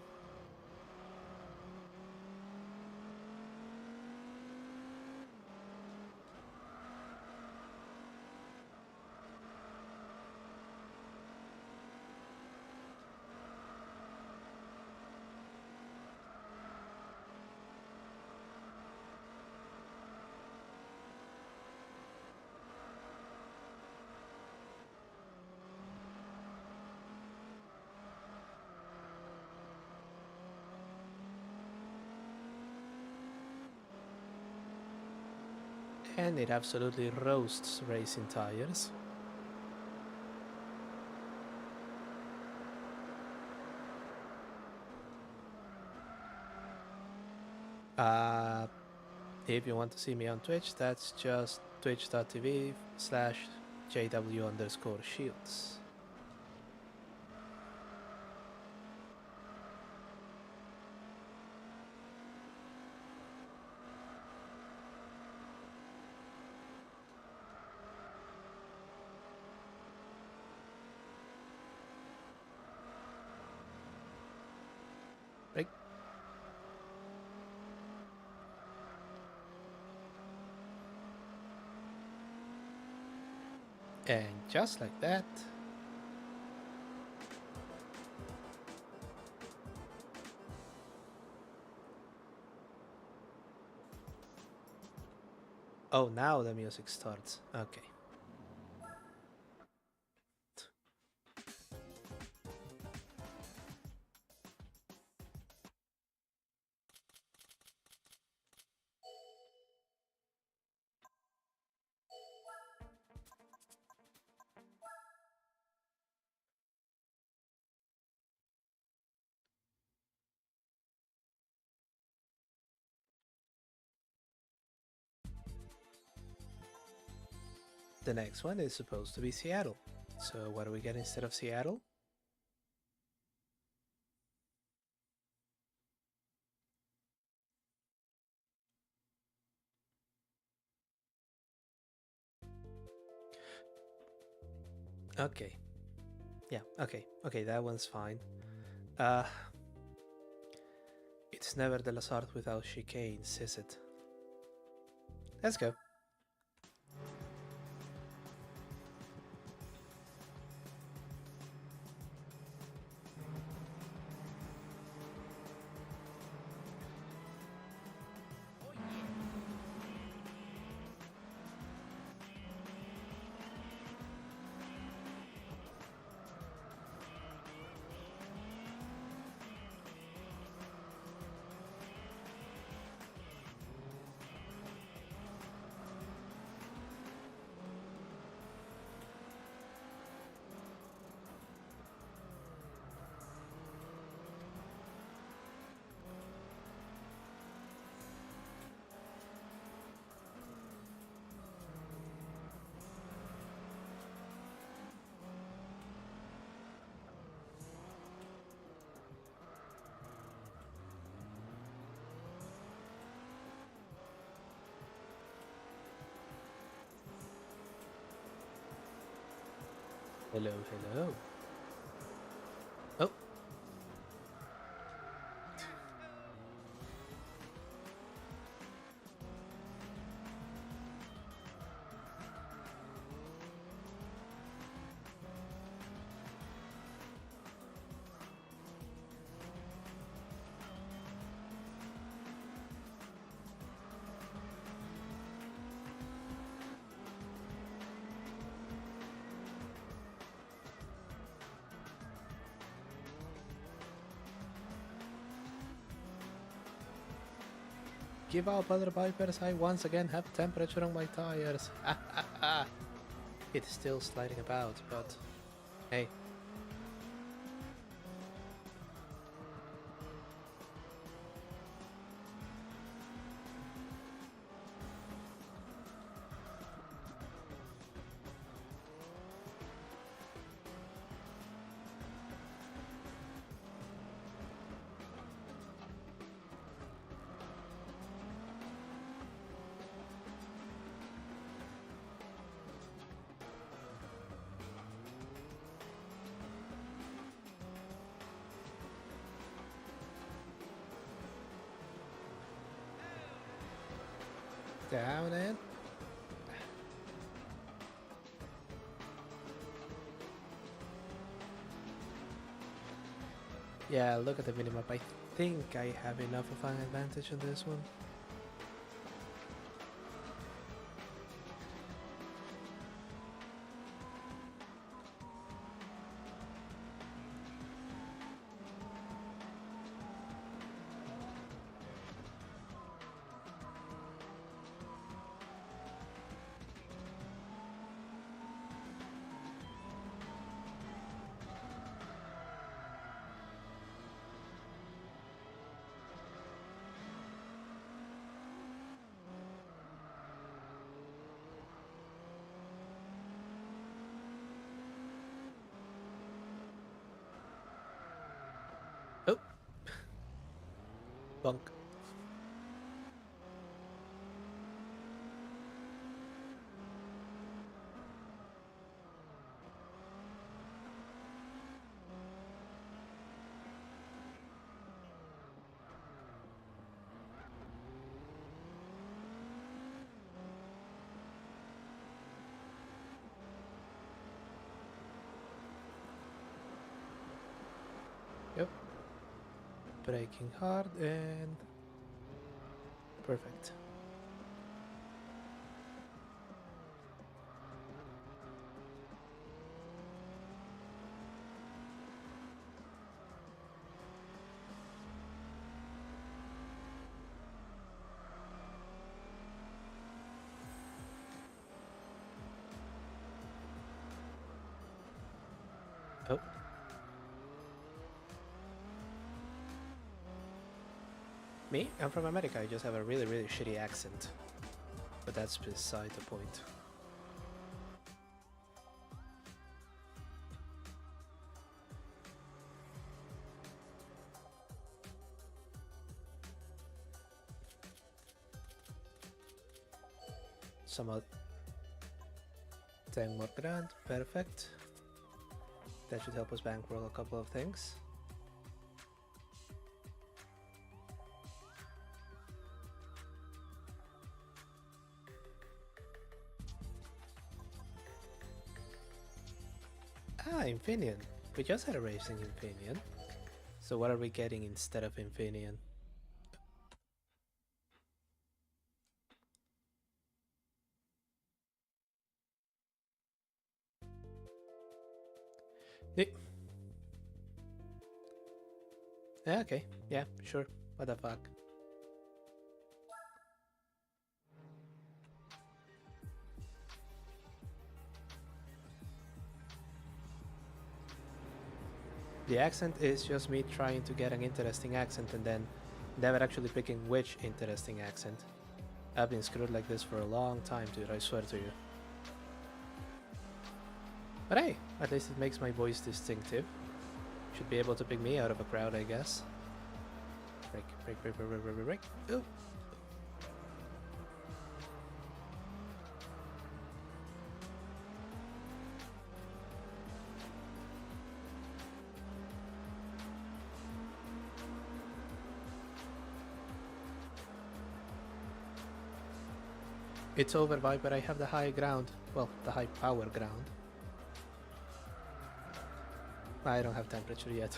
And it absolutely roasts racing tires. If you want to see me on Twitch, that's just twitch.tv/JW_shields. Right? And just like that, oh, now the music starts. Okay. The next one is supposed to be Seattle. So what do we get instead of Seattle? Okay. Yeah, okay, that one's fine. It's never the Lazard without chicanes, is it? Let's go. Hello, hello. Oh, give up other Vipers. I once again have temperature on my tires. It's still sliding about, but hey. Down in. Yeah, look at the minimap. I think I have enough of an advantage on this one. Oh, bunk. Yep. Braking hard and perfect. Oh. Me? I'm from America. I just have a really, really shitty accent. But that's beside the point. Somewhat 10 more grand. Perfect. That should help us bankroll a couple of things. Ah, Infineon. We just had a racing Infineon. So what are we getting instead of Infineon? Yeah, okay. Yeah, sure. What the fuck? The accent is just me trying to get an interesting accent and then never actually picking which interesting accent. I've been screwed like this for a long time, dude, I swear to you. But hey, at least it makes my voice distinctive. Should be able to pick me out of a crowd, I guess. Break, break, break, break, break, break, break. Ooh. It's over, Viper. I have the high ground. Well, the high power ground. I don't have temperature yet.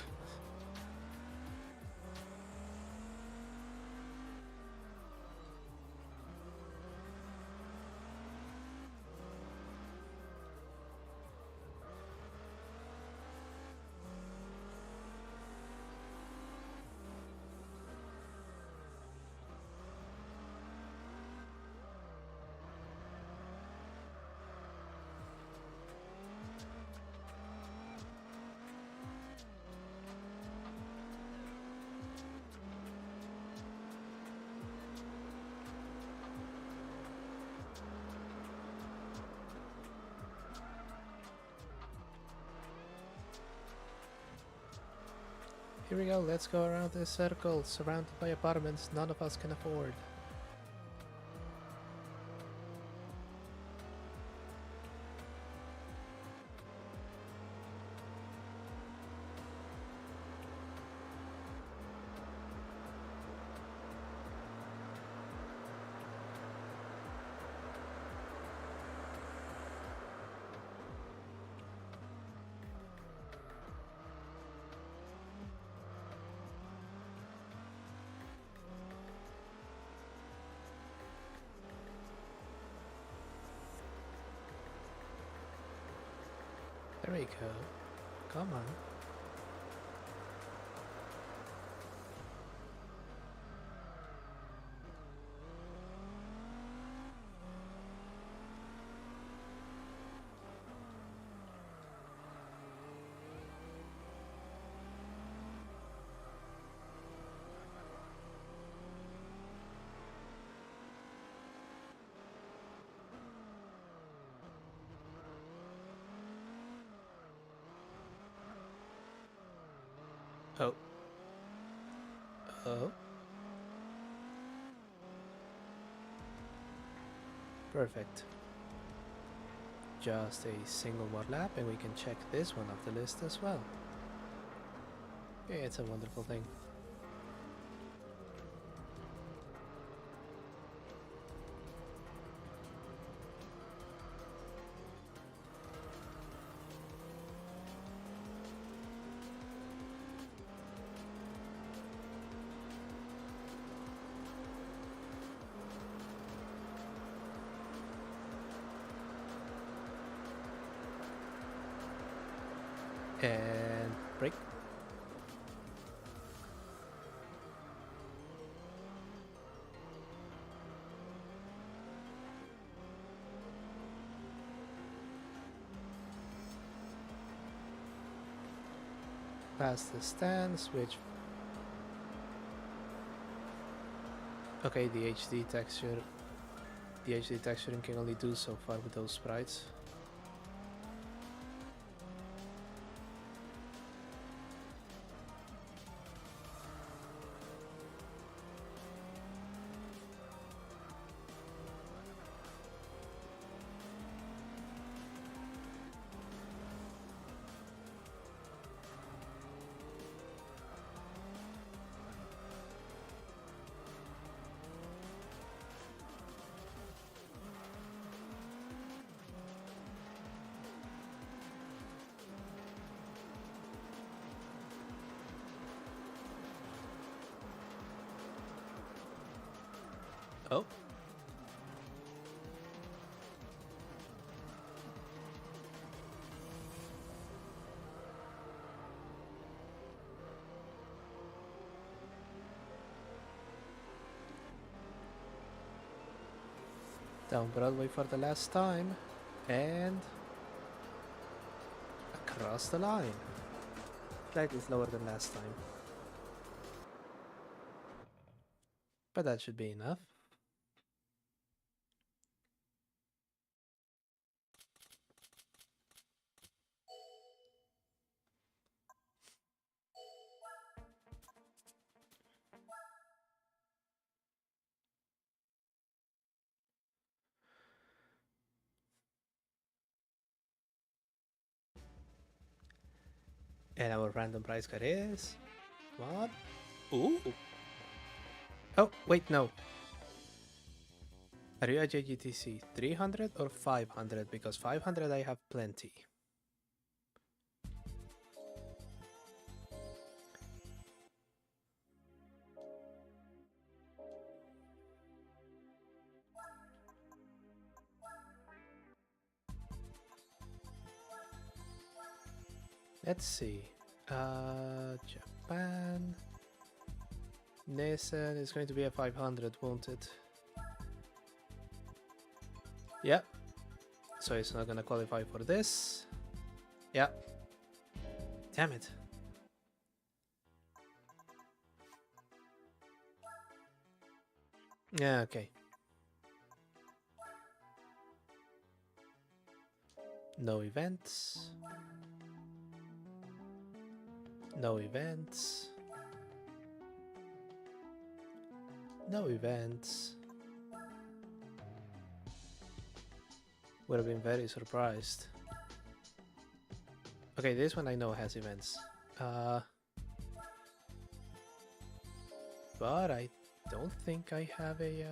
Here we go, let's go around this circle, surrounded by apartments none of us can afford. There we go. Come on. Oh. Oh. Perfect. Just a single more lap and we can check this one off the list as well. Yeah, it's a wonderful thing. And brake. Pass the stand, switch. Okay, the HD texturing can only do so far with those sprites. Oh. Down Broadway for the last time. And across the line. Slightly slower than last time. But that should be enough. And our random prize card is... What? Ooh! Oh, wait, no. Are you a JGTC 300 or 500? Because 500 I have plenty. Let's see. Japan. Nissan is going to be a 500, won't it? Yep. So it's not gonna qualify for this. Yep. Damn it. Yeah, okay. No events. No events. No events. Would have been very surprised. Okay, this one I know has events. But I don't think I have a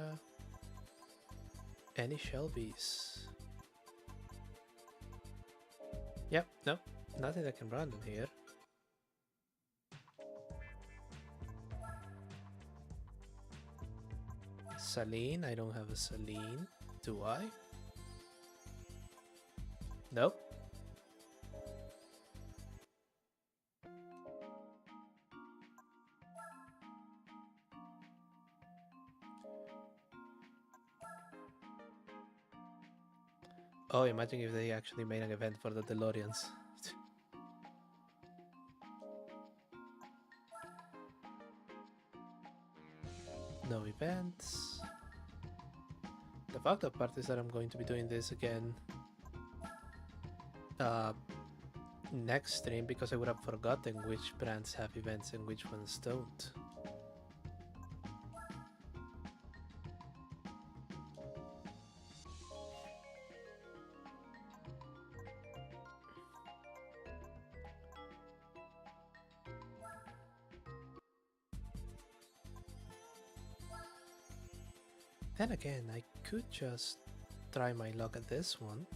any Shelby's. Yep, nope, nothing that can run in here. Saline, I don't have a Saline, do I? Nope. Oh, imagine if they actually made an event for the DeLoreans. No events. The fucked up part is that I'm going to be doing this again next stream because I would have forgotten which brands have events and which ones don't. Then again, I could just try my luck at this one.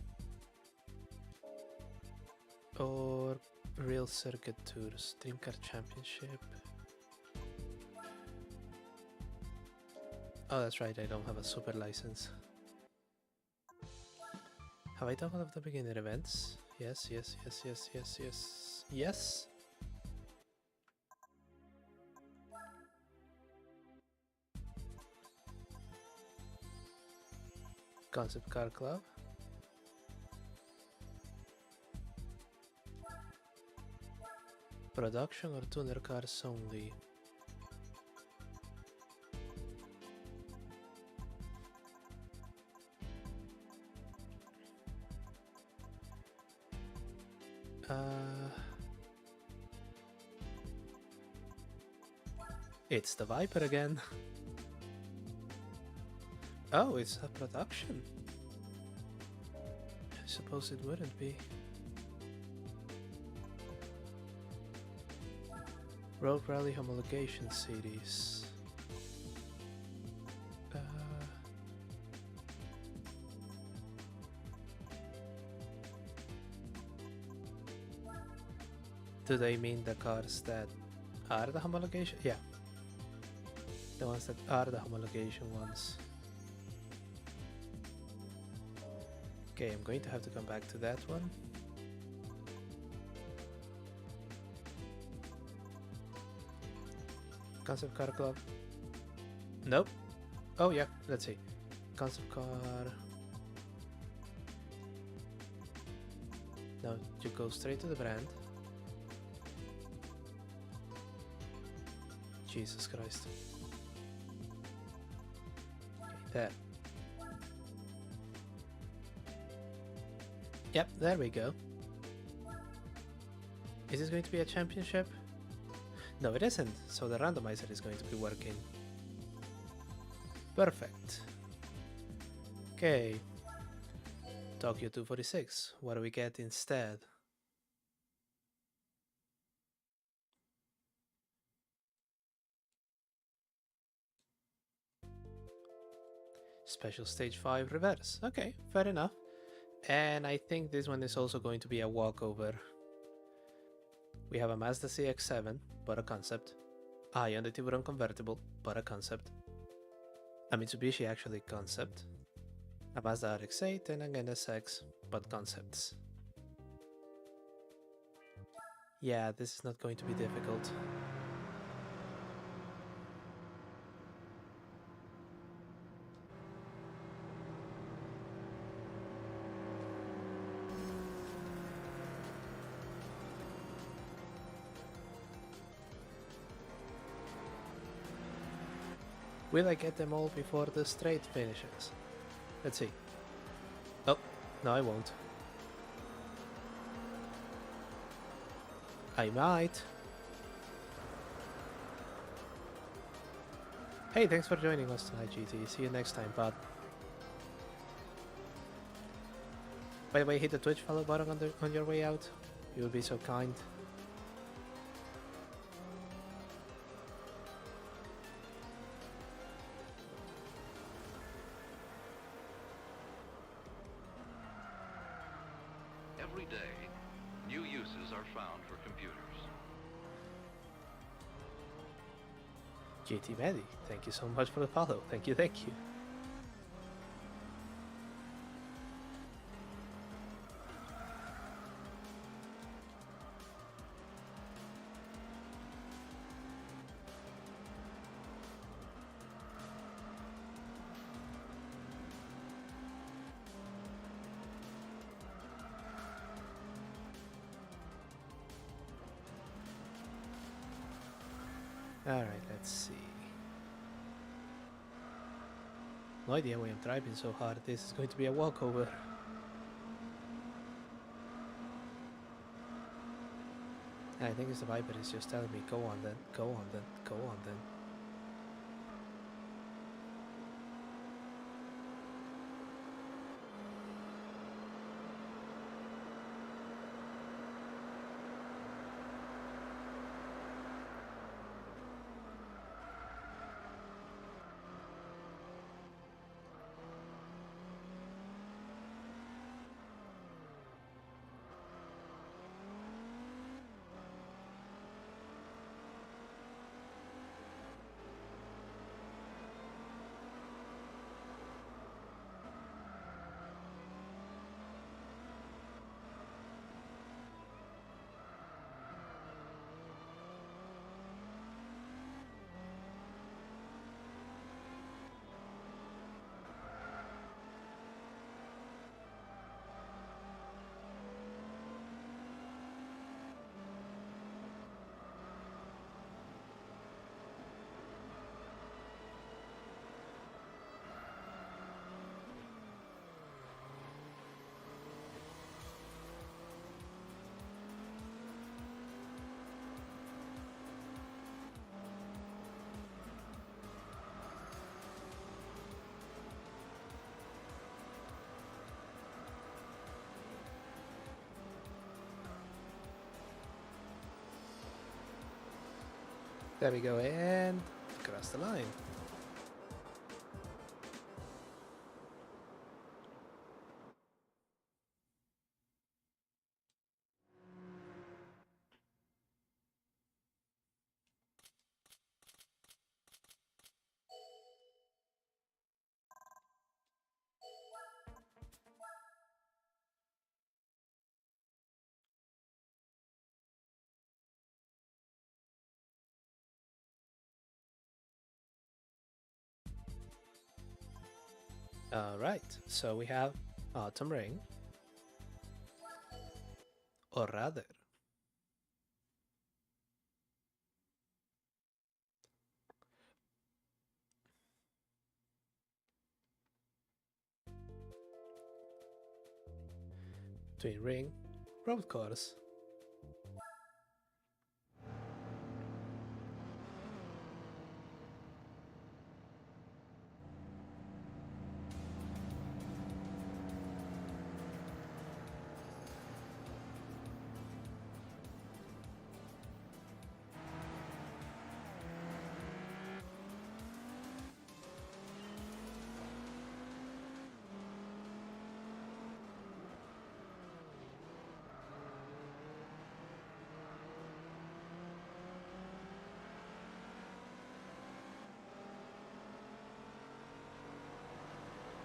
Or Real Circuit Tours, Dream Car Championship. Oh, that's right, I don't have a super license. Have I done all of the beginner events? Yes, yes, yes, yes, yes, yes, yes. Concept Car Club. Production or tuner cars only. It's the Viper again. Oh, it's a production. I suppose it wouldn't be. Road Rally Homologation Series. Do they mean the cars that are the homologation? Yeah. The ones that are the homologation ones. Okay, I'm going to have to come back to that one. Concept Car Club. Nope. Oh yeah, let's see. Concept car. No, you go straight to the brand. Jesus Christ. Okay, there. Yep, there we go. Is this going to be a championship? No, it isn't, so the randomizer is going to be working. Perfect. Okay. Tokyo 246, what do we get instead? Special Stage 5 Reverse. Okay, fair enough. And I think this one is also going to be a walkover. We have a Mazda CX-7, but a concept. A Hyundai Tiburon convertible, but a concept. A Mitsubishi actually concept. A Mazda RX-8 and an NSX, but concepts. Yeah, this is not going to be difficult. Will I get them all before the straight finishes? Let's see. Oh, no I won't. I might. Hey, thanks for joining us tonight, GT. See you next time, bud. By the way, hit the Twitch follow button on your way out. You will be so kind. Every day, new uses are found for computers. GT Medi, thank you so much for the follow. Thank you, thank you. Alright, let's see. No idea why I'm driving so hard. This is going to be a walkover. I think it's the Viper is just telling me, go on then, go on then, go on then. There we go, and cross the line. Alright, so we have Autumn Rain, or rather, Twin Ring, Road Course.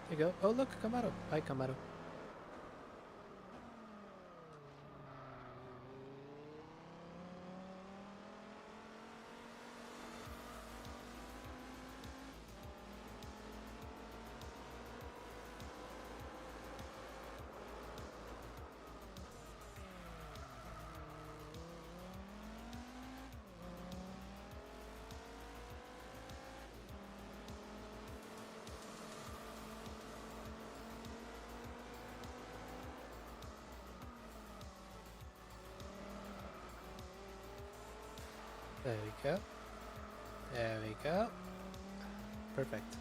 There you go. Oh, look, Camaro. Hi, Camaro. There we go. There we go. Perfect.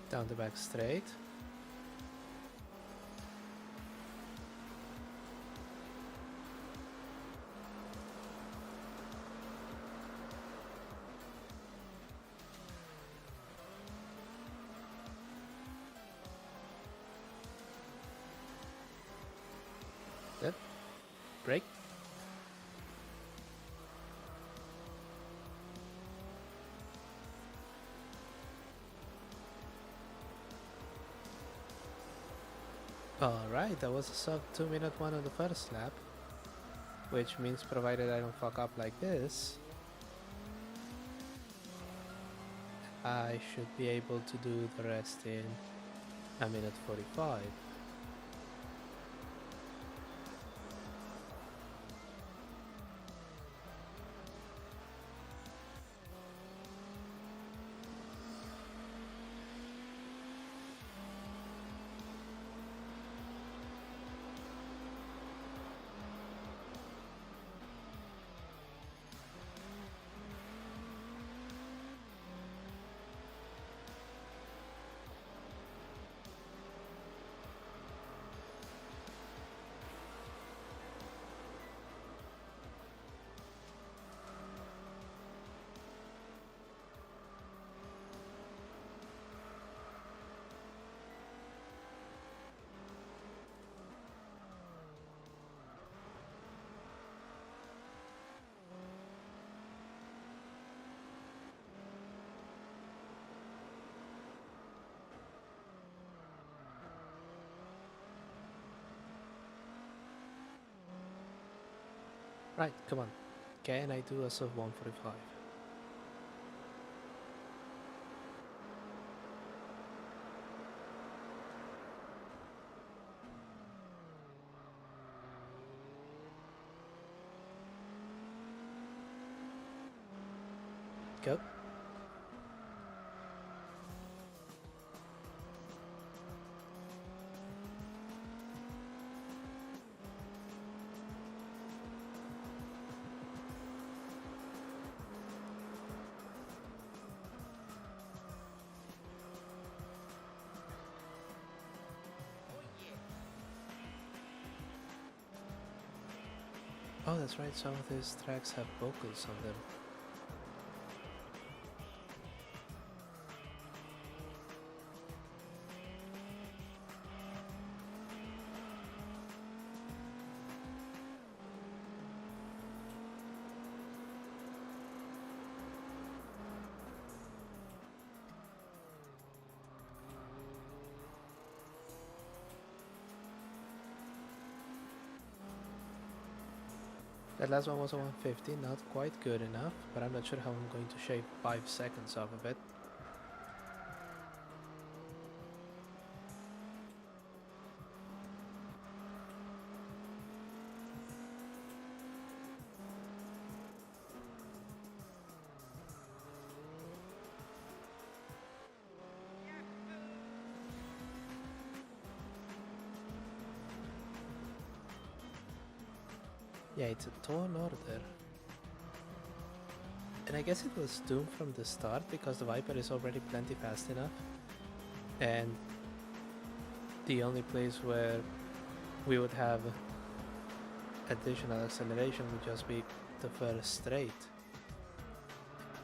Down the back straight. Good. Brake. Alright, that was a sub 2-minute one on the first lap. Which means provided I don't fuck up like this, I should be able to do the rest in 1:45. Right, come on. Can I do a sub 1:45? Go. Oh, that's right, some of these tracks have vocals on them. That last one was a 150, not quite good enough, but I'm not sure how I'm going to shave 5 seconds off of it. Yeah, it's a torn order. And I guess it was doomed from the start because the Viper is already plenty fast enough. And the only place where we would have additional acceleration would just be the first straight.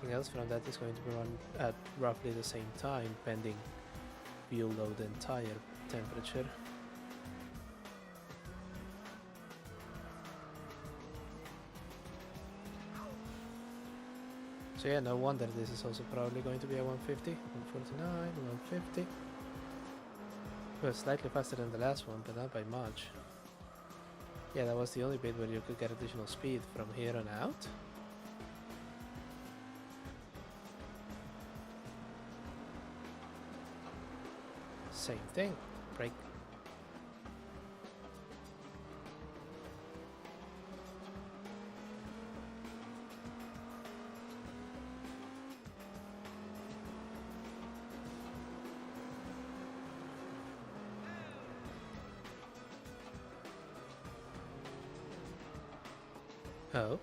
Everything else from that is going to be run at roughly the same time, pending fuel load and tire temperature. So yeah, no wonder this is also probably going to be a 150, 149, 150. Well, slightly faster than the last one, but not by much. Yeah, that was the only bit where you could get additional speed from here on out. Same thing. Brake. Oh.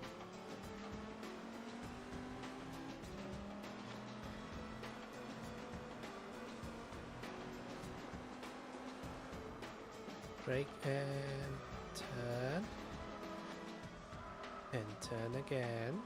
Brake and turn. And turn again.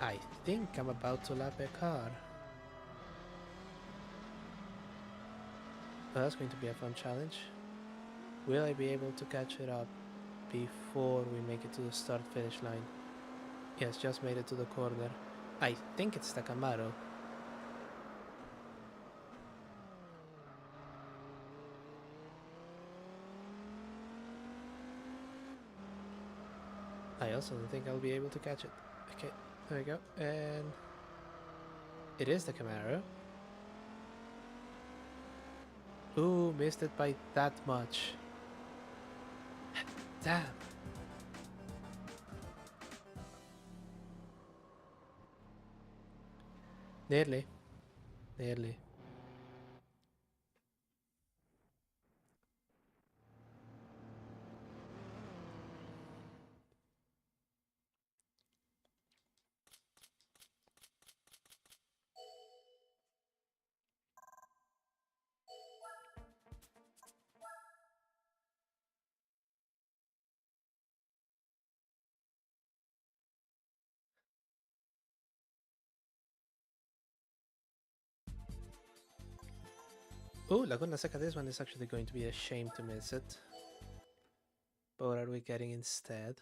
I think I'm about to lap a car. Oh, that's going to be a fun challenge. Will I be able to catch it up before we make it to the start finish line? Yes, just made it to the corner. I think it's the Camaro. I also don't think I'll be able to catch it. Okay, there we go. And it is the Camaro. Ooh, missed it by that much. Damn. Nearly. Nearly. Ooh, Laguna Seca, this one is actually going to be a shame to miss it. But what are we getting instead?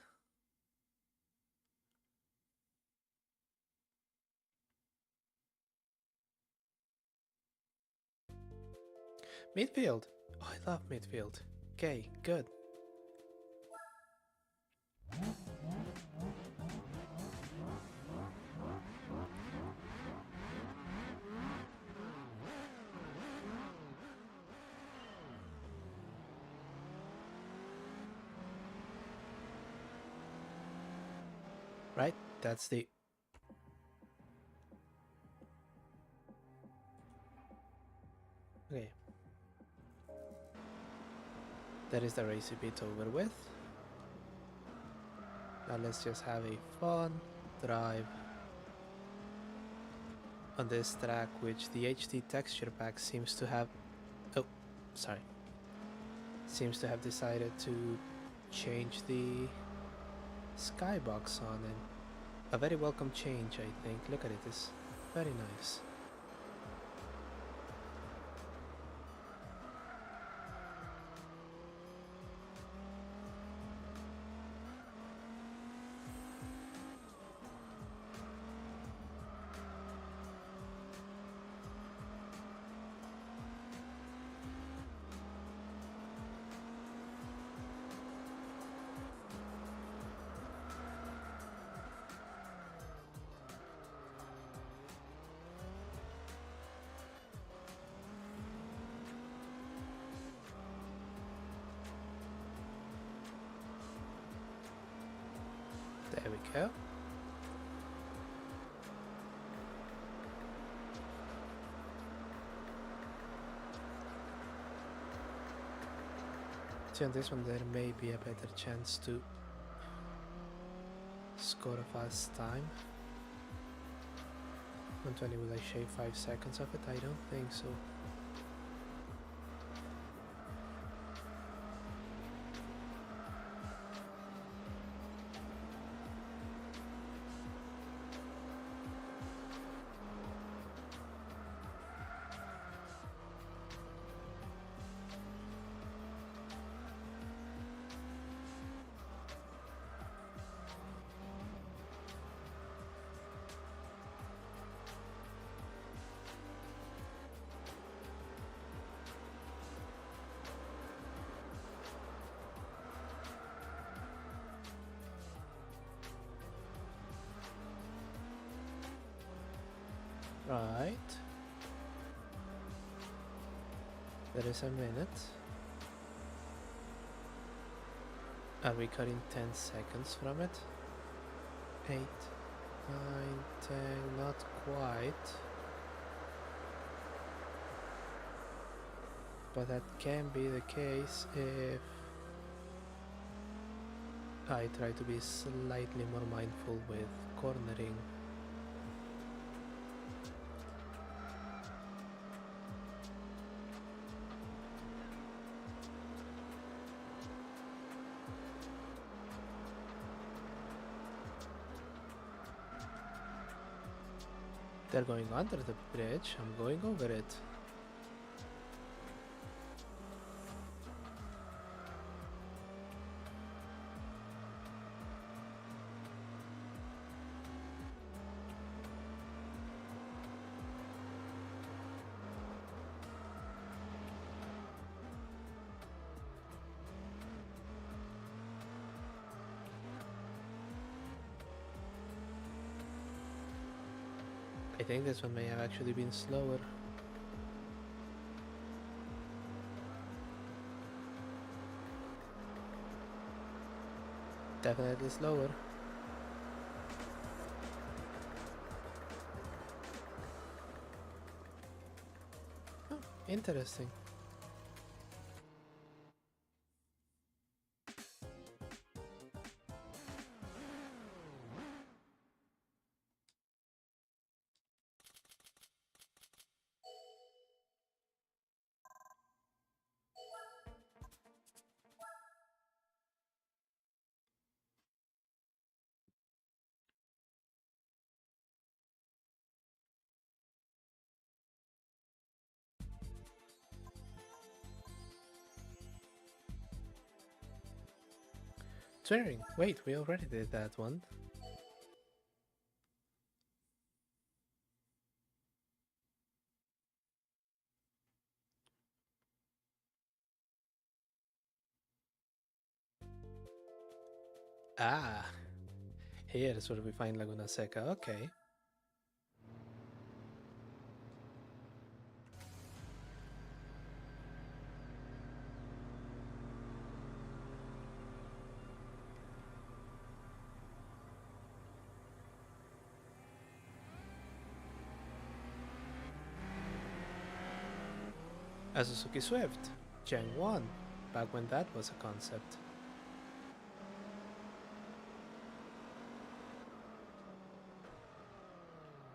Midfield. Oh, I love midfield. Okay, good. Right, that's the... Okay. That is the race a bit over with. Now let's just have a fun drive on this track, which the HD texture pack seems to have... Oh, sorry. Seems to have decided to change the skybox on, and a very welcome change, I think. Look at it, it's very nice. There we go. See, on this one there may be a better chance to score a fast time. 120, will I shave 5 seconds of it? I don't think so. Right. There is a minute. Are we cutting 10 seconds from it? 8, 9, 10, not quite. But that can be the case if I try to be slightly more mindful with cornering. They're going under the bridge, I'm going over it. I think this one may have actually been slower. Definitely slower. Oh, interesting. Swearing. Wait, we already did that one. Ah, here's where we find Laguna Seca. Okay. A Suzuki Swift, Gen 1, back when that was a concept.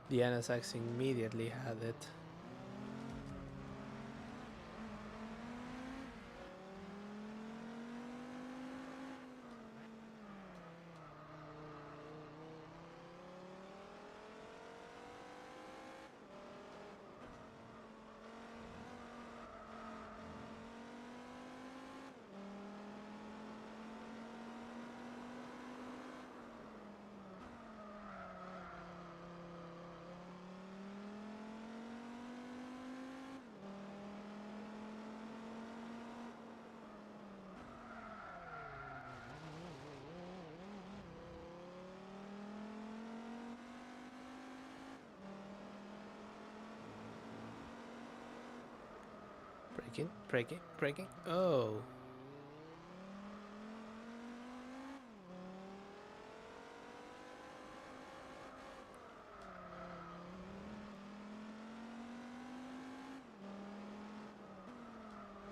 The NSX immediately had it. Braking, braking, braking. Oh.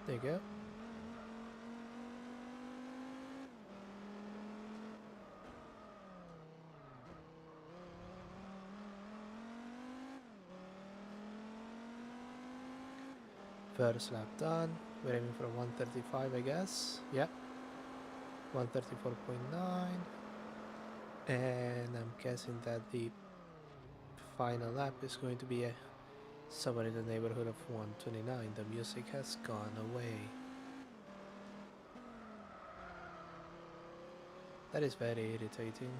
There you go. First lap done. We're aiming for 135, I guess. Yeah, 134.9. And I'm guessing that the final lap is going to be somewhere in the neighborhood of 129. The music has gone away. That is very irritating.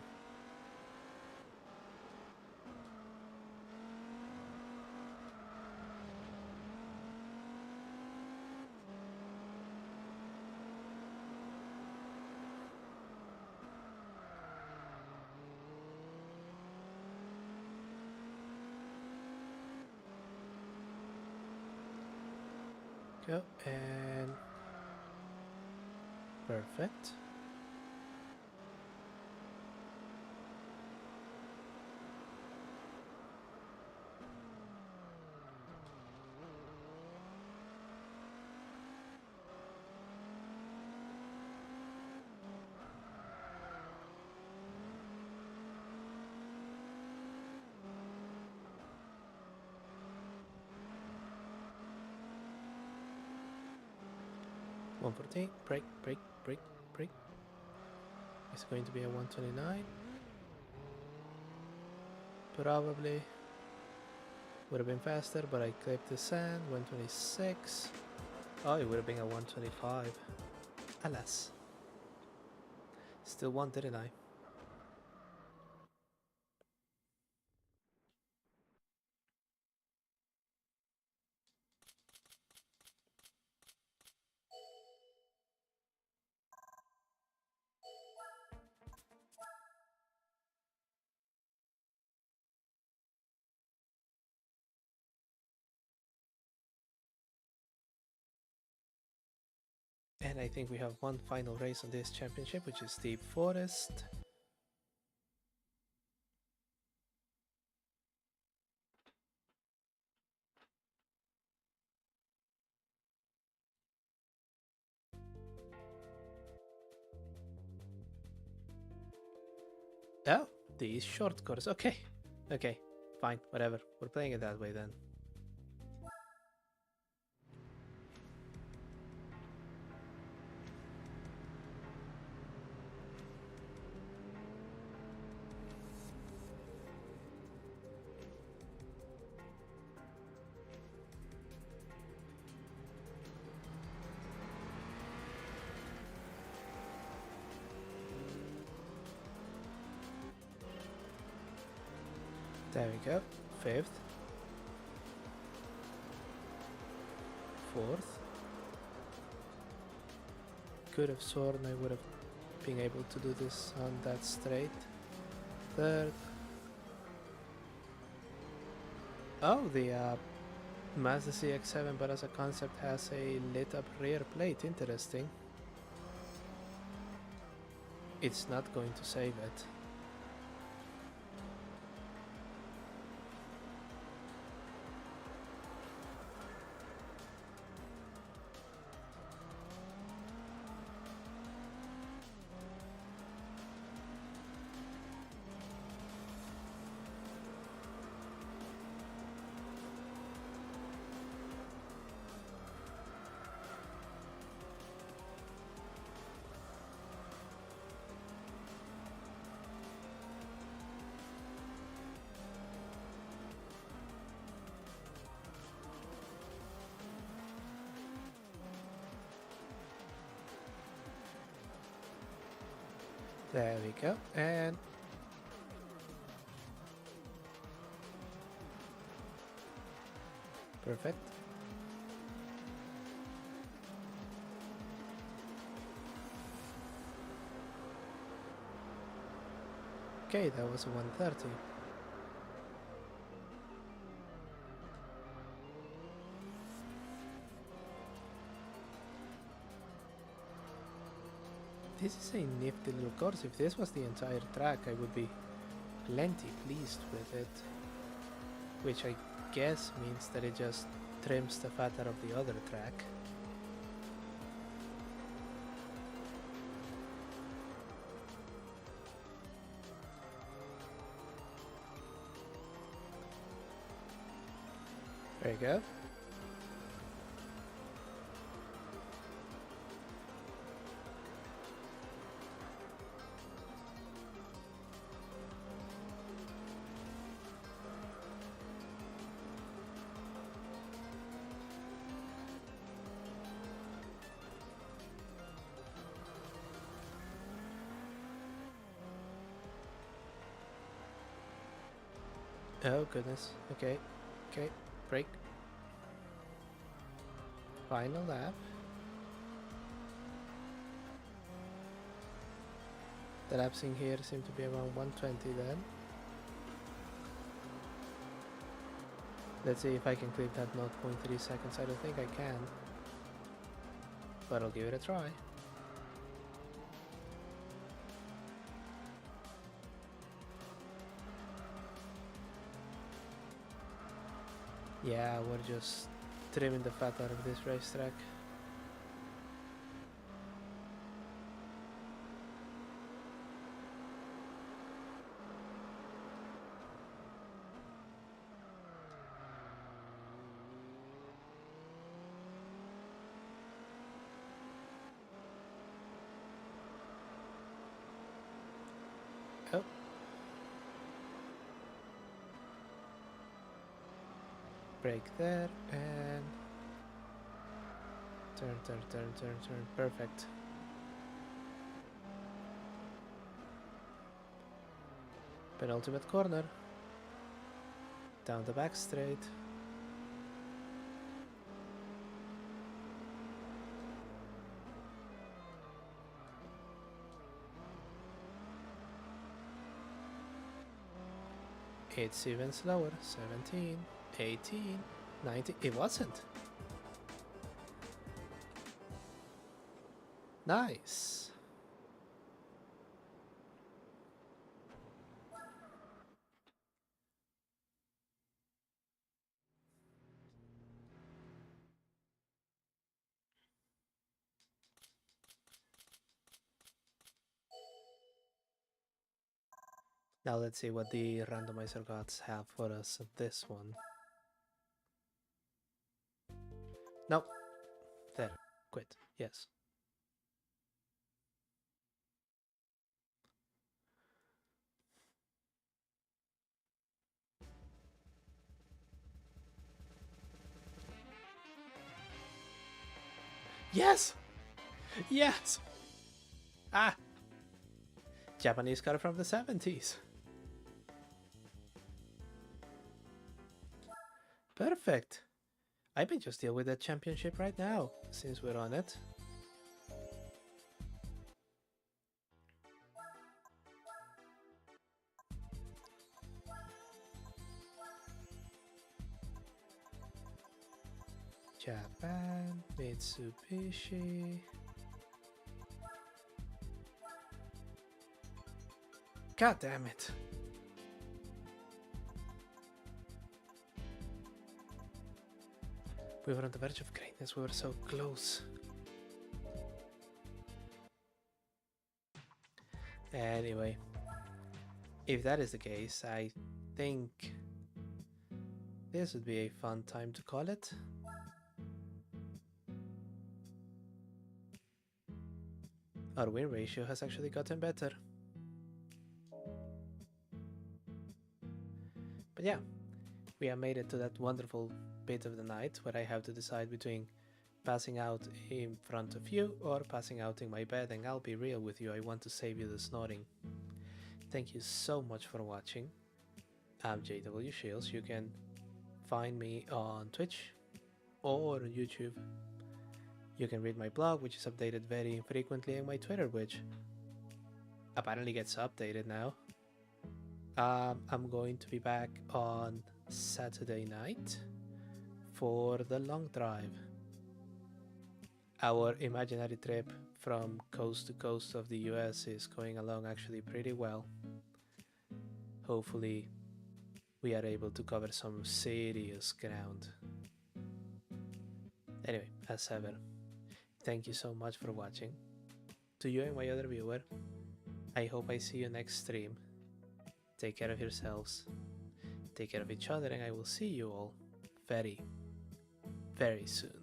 Go, and perfect. One 114, break, break, break, break. It's going to be a 129. Probably would have been faster, but I clipped the sand. 126. Oh, it would have been a 125. Alas. Still won, didn't I? And I think we have one final race on this championship, which is Deep Forest. Oh, these short course. Okay. Okay. Fine. Whatever. We're playing it that way then. There we go. Fifth. Fourth. Could have sworn I would have been able to do this on that straight. Third. Oh, the Mazda CX-7, but as a concept has a lit up rear plate. Interesting. It's not going to save it. There we go, and perfect. Okay, that was a 130. This is a nifty little course. If this was the entire track, I would be plenty pleased with it. Which I guess means that it just trims the fat out of the other track. There you go. Oh goodness. Okay. Okay. Break. Final lap. The laps in here seem to be around 120 then. Let's see if I can clip that 0.3 seconds. I don't think I can, but I'll give it a try. Yeah, we're just trimming the fat out of this racetrack. Oh. Brake there and turn, turn, turn, turn, turn. Perfect. Penultimate corner. Down the back straight. It's even slower. 17, 18, 19. It wasn't. Nice. Now let's see what the randomizer gods have for us of this one. Nope. There. Quit. Yes. Yes! Yes! Ah! Japanese car from the 70s. Perfect. I may just deal with that championship right now, since we're on it. Japan, Mitsubishi. God damn it. We were on the verge of greatness, we were so close. Anyway, if that is the case, I think this would be a fun time to call it. Our win ratio has actually gotten better. But yeah, we have made it to that wonderful bit of the night where I have to decide between passing out in front of you or passing out in my bed, and I'll be real with you, I want to save you the snoring. Thank you so much for watching. I'm JW Shields. You can find me on Twitch or on YouTube. You can read my blog, which is updated very infrequently, and my Twitter, which apparently gets updated now. I'm going to be back on Saturday night for the long drive. Our imaginary trip from coast to coast of the US is going along actually pretty well. Hopefully we are able to cover some serious ground. Anyway, as ever, thank you so much for watching. To you and my other viewer, I hope I see you next stream. Take care of yourselves, take care of each other, and I will see you all very, very soon.